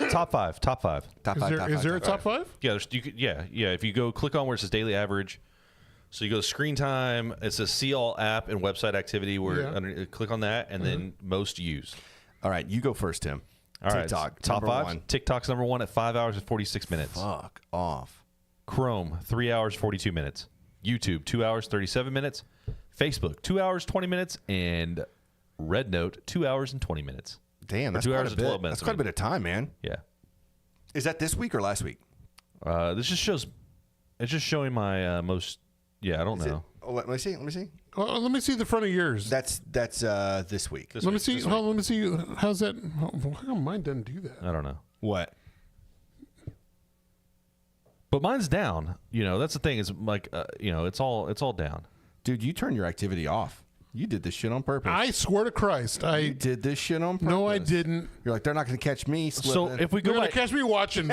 Top five. Is there a top five? Yeah, yeah. If you go click on where it says daily average, so you go to screen time. It says see all app and website activity. Click on that, and then most used. All right, you go first, Tim. All right, TikTok, top number 5. one. TikTok's number 1 at 5 hours and 46 minutes. Fuck off. Chrome 3 hours 42 minutes. YouTube 2 hours 37 minutes. Facebook 2 hours 20 minutes, and Red Note 2 hours and 20 minutes. Damn, that's 2 quite hours a and bit. 12 minutes. That's quite a bit of time, man. Yeah. Is that this week or last week? This just shows. It's just showing my most. Yeah, I don't know. Let me see. Let me see the front of yours. That's this week. Let me see. Hold on, let me see. How's that? How come mine doesn't do that? I don't know. What? But mine's down. You know, that's the thing. Is like, it's all down. Dude, you turn your activity off. You did this shit on purpose. I swear to Christ, You did this shit on purpose. No, I didn't. You're like, they're not going to catch me. So slipping. if we You're go gonna by catch me watching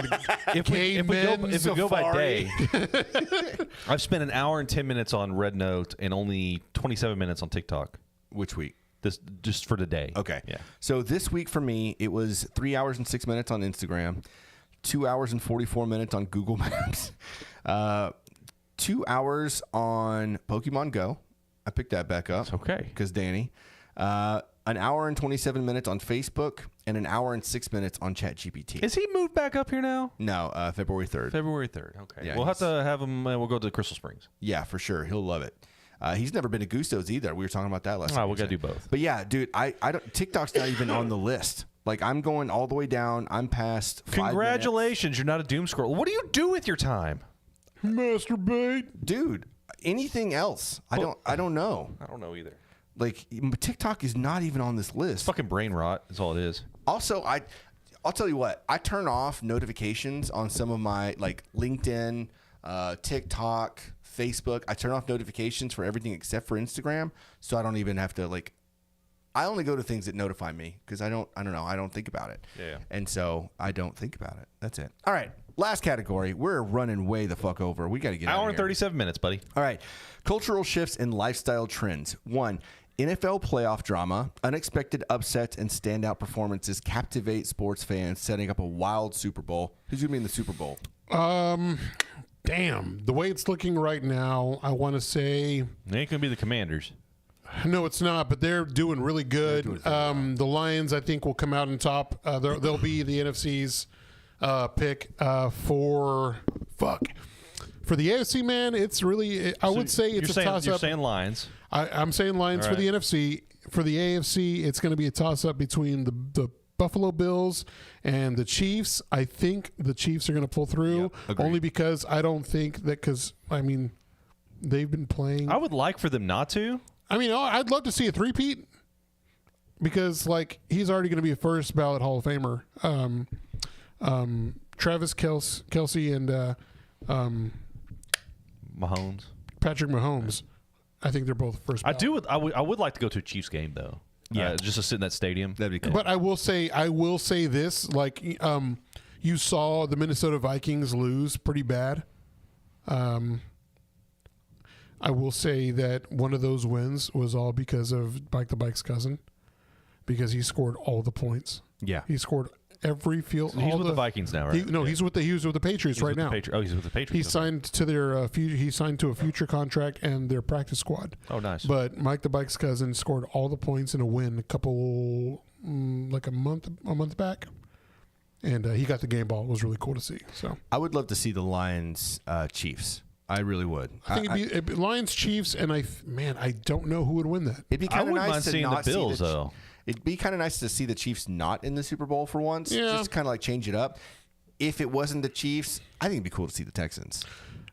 if we go by Safari. day, I've spent an hour and 10 minutes on Red Note and only 27 minutes on TikTok. Which week? This just for today. Okay. Yeah. So this week for me, it was 3 hours and 6 minutes on Instagram, 2 hours and 44 minutes on Google Maps, 2 hours on Pokemon Go. I picked that back up. It's okay. Because Danny. An hour and 27 minutes on Facebook and an hour and 6 minutes on ChatGPT. Is he moved back up here now? No, February 3rd. February 3rd. Okay. Yeah, we'll have to have him. We'll go to Crystal Springs. Yeah, for sure. He'll love it. He's never been to Gusto's either. We were talking about that last time. We got to do both. But yeah, dude, I don't. TikTok's not even on the list. Like, I'm going all the way down. I'm past 5 Congratulations, you're not a doom scroller. What do you do with your time? Masturbate. minutes. Dude, anything else? I don't know. I don't know either. Like, TikTok is not even on this list. Fucking brain rot is all it is. Also, I'll tell you what. I turn off notifications on some of my, like, LinkedIn, TikTok, Facebook. I turn off notifications for everything except for Instagram, so I don't even have to, like, I only go to things that notify me because I don't know. I don't think about it. Yeah. And so I don't think about it. That's it. All right. Last category. We're running way the fuck over. We got to get out of Hour and here. 37 minutes, buddy. All right. Cultural shifts and lifestyle trends. 1. NFL playoff drama, unexpected upsets, and standout performances captivate sports fans, setting up a wild Super Bowl. Who's going to be in the Super Bowl? Damn. The way it's looking right now, I want to say. It ain't going to be the Commanders. No, it's not, but they're doing really good. The Lions, I think, will come out on top. They'll be the NFC's pick for the AFC, man. It's really, I would say it's a toss-up. You're saying Lions. I'm saying Lions for the NFC. For the AFC, it's going to be a toss-up between the Buffalo Bills and the Chiefs. I think the Chiefs are going to pull through, only because I don't think that they've been playing. I would like for them not to. I mean, I'd love to see a three-peat because, like, he's already going to be a first ballot Hall of Famer. Travis Kelce and Mahomes. Patrick Mahomes. I think they're both first ballot. I would like to go to a Chiefs game though. Yeah, just to sit in that stadium. That'd be cool. But I will say this: like, you saw the Minnesota Vikings lose pretty bad. I will say that one of those wins was all because of Mike the Bike's cousin, because he scored all the points. Yeah. He scored every field. He's with the Vikings now, right? He was with the Patriots right now. He's with the Patriots. He signed to their he signed to a future contract and their practice squad. Oh, nice. But Mike the Bike's cousin scored all the points in a win a month back. And he got the game ball. It was really cool to see. So I would love to see the Lions Chiefs. I really would. I think it'd be Lions Chiefs, and I don't know who would win that. It'd be kind of nice to seeing not the Bills see though. It'd be kind of nice to see the Chiefs not in the Super Bowl for once. Yeah. Just kind of like change it up. If it wasn't the Chiefs, I think it'd be cool to see the Texans.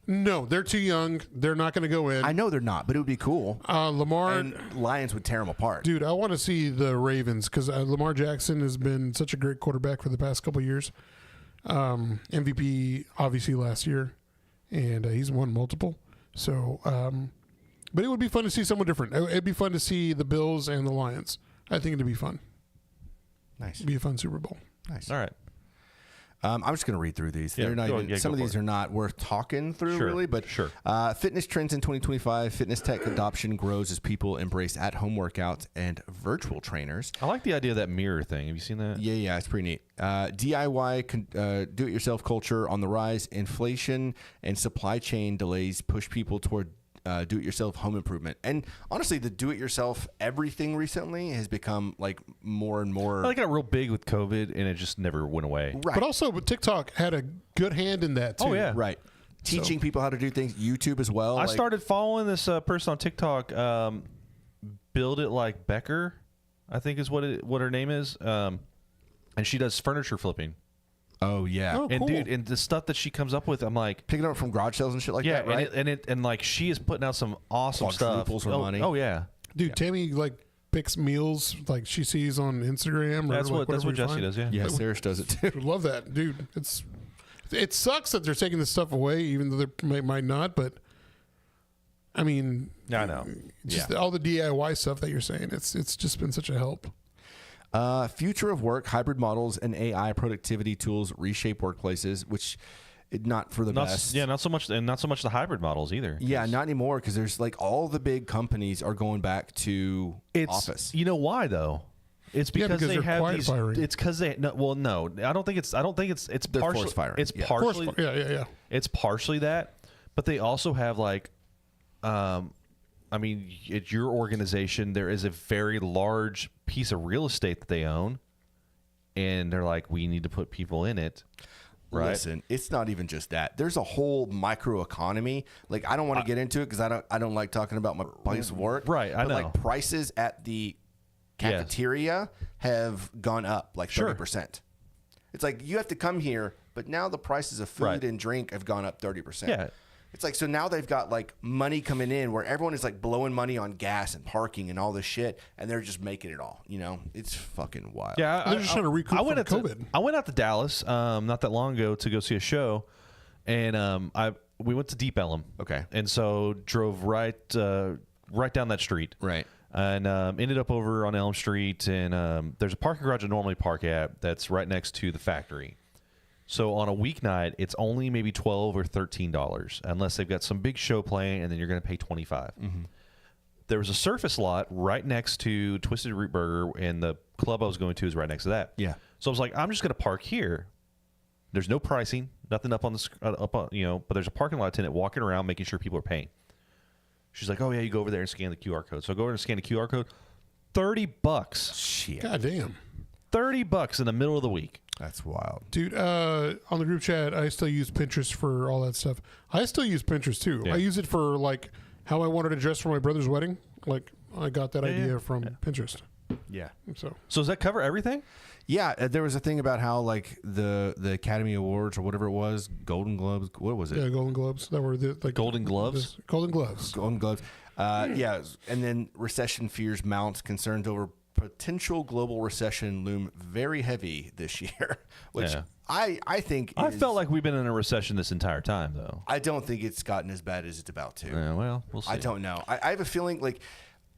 No, they're too young. They're not going to go in. I know they're not, but it would be cool. Lamar, And Lions would tear them apart. dude, I want to see the Ravens because Lamar Jackson has been such a great quarterback for the past couple of years. MVP obviously last year, and he's won multiple. So, but it would be fun to see someone different. It'd be fun to see the Bills and the Lions. I think it'd be fun. Nice. It'd be a fun Super Bowl. Nice. All right. I'm just going to read through these. Yeah, They're not go- even, yeah, some go of for these it. are not worth talking through, Sure, really. But sure. Fitness trends in 2025. Fitness tech adoption grows as people embrace at-home workouts and virtual trainers. I like the idea of that mirror thing. Have you seen that? Yeah, it's pretty neat. DIY, do-it-yourself culture on the rise. Inflation and supply chain delays push people toward do-it-yourself home improvement. And honestly, the do-it-yourself everything recently has become like more and more. Well, it got real big with COVID, and it just never went away. Right. But also, TikTok had a good hand in that too. Oh, yeah. Right. Teaching people how to do things. YouTube as well. I like- started following this person on TikTok, Build It Like Becker, I think is what her name is. And she does furniture flipping. Oh, yeah. Oh, And cool. dude, and the stuff that she comes up with, I'm like, Picking up from garage sales and shit like yeah, that, right? and like she is putting out some awesome stuff. Quadruples her money. Oh yeah, Dude, Tammy like picks meals like she sees on Instagram. that's or what whatever you Jesse find. does. Yeah, Yeah, Sarah does it too. I love that, dude. It sucks that they're taking this stuff away, even though they might not. But I mean, I know. just all the DIY stuff that you're saying. It's just been such a help. Future of work, hybrid models, and AI productivity tools reshape workplaces, which not for the best. Yeah, not so much, and not so much the hybrid models either. Yeah, not anymore because there's like all the big companies are going back to office. You know why though? It's because because they they're have quiet these. firing. It's because they. No, well, no, I don't think it's. It's They're partially forced firing, It's yeah. partially. Yeah. It's partially that, but they also have like, I mean, at your organization, there is a very large piece of real estate that they own, and they're like, we need to put people in it. Right. Listen, it's not even just that. There's a whole microeconomy. Like I don't want to get into it because I don't like talking about my place of work. Right, I but know. like prices at the cafeteria have gone up like 30%. It's like you have to come here, but now the prices of food Right. and drink have gone up 30%. Yeah. It's like, so now they've got like money coming in where everyone is like blowing money on gas and parking and all this shit, and they're just making it all. You know, it's fucking wild. Yeah, They're just trying to recoup from COVID. I went out to Dallas not that long ago to go see a show, and we went to Deep Ellum. Okay. And so drove right down that street. Right. And ended up over on Elm Street, and there's a parking garage I normally park at that's right next to the factory. So on a weeknight, it's only maybe $12 or $13, unless they've got some big show playing, and then you're going to pay $25. Mm-hmm. There was a surface lot right next to Twisted Root Burger, and the club I was going to is right next to that. Yeah. So I was like, I'm just going to park here. There's no pricing, nothing up on the but there's a parking lot attendant walking around making sure people are paying. She's like, oh yeah, you go over there and scan the QR code. So I go over and scan the QR code. $30. Shit. God damn. $30 in the middle of the week. That's wild. Dude, on the group chat, I still use Pinterest for all that stuff. I still use Pinterest too. Yeah. I use it for like how I wanted to dress for my brother's wedding. Like I got that idea yeah. from Pinterest. Yeah. So So does that cover everything? Yeah, there was a thing about how like the Academy Awards or whatever it was, Golden Globes, what was it? yeah, Golden Globes that were the like Golden Gloves? Golden Gloves. Golden Globes. Yeah, and then recession fears mount, concerns over potential global recession loom very heavy this year, which Yeah. I think I is- felt like we've been in a recession this entire time, though. I don't think it's gotten as bad as it's about to. Yeah, well, we'll see. I don't know. I have a feeling like,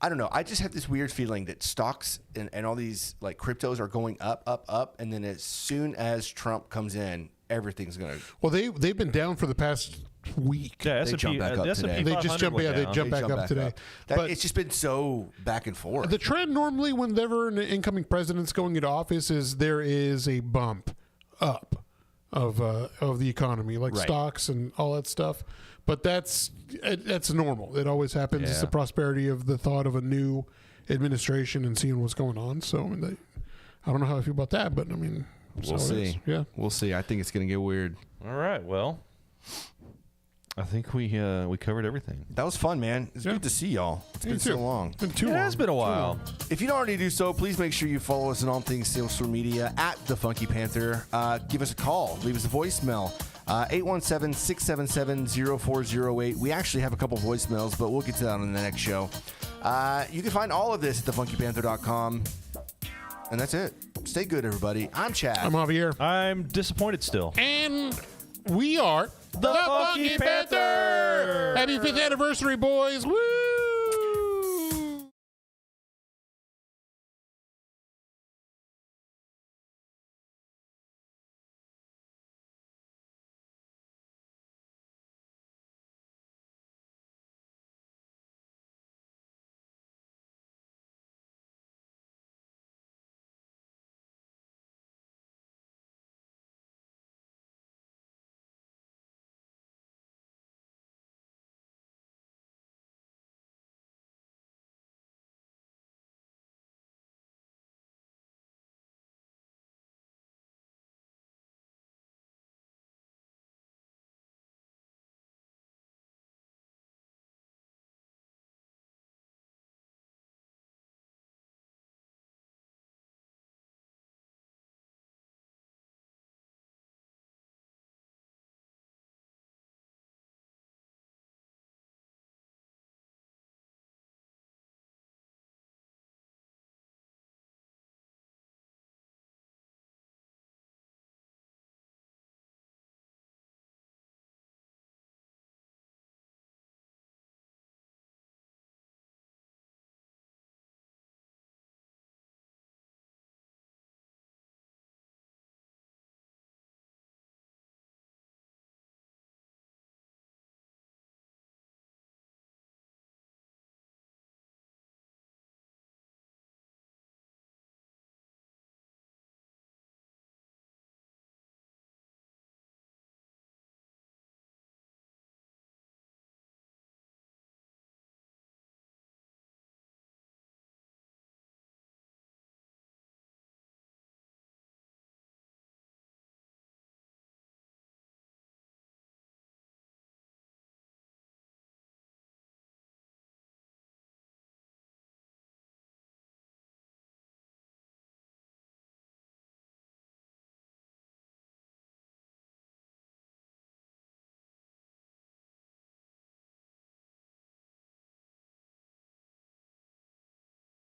I don't know. I just have this weird feeling that stocks and all these like cryptos are going up. And then as soon as Trump comes in, everything's going to. Well, they've been down for the past week. Yeah, They S&P, jump back up the S&P today. They just 500 jump. went Yeah, they down. jump back up today. But It's just been so back and forth. the trend normally, whenever an incoming president's going into office, is there is a bump up of the economy, like Right. stocks and all that stuff. But that's normal. It always happens. It's Yeah. the prosperity of the thought of a new administration and seeing what's going on. So I mean, I don't know how I feel about that, but I mean, We'll so it is. see. Yeah. We'll see. I think it's going to get weird. All right, well, I think we covered everything. That was fun, man. It's Yeah. good to see y'all. It's Me been so too. long. It's been too It long. has been a while. If you don't already do so, please make sure you follow us on all things social media at The Funky Panther. Give us a call. Leave us a voicemail. 817-677-0408. We actually have a couple voicemails, but we'll get to that on the next show. You can find all of this at thefunkypanther.com. And that's it. Stay good, everybody. I'm Chad. I'm Javier. I'm disappointed still. And we are the Funky Panther. Happy 5th anniversary, boys. Woo!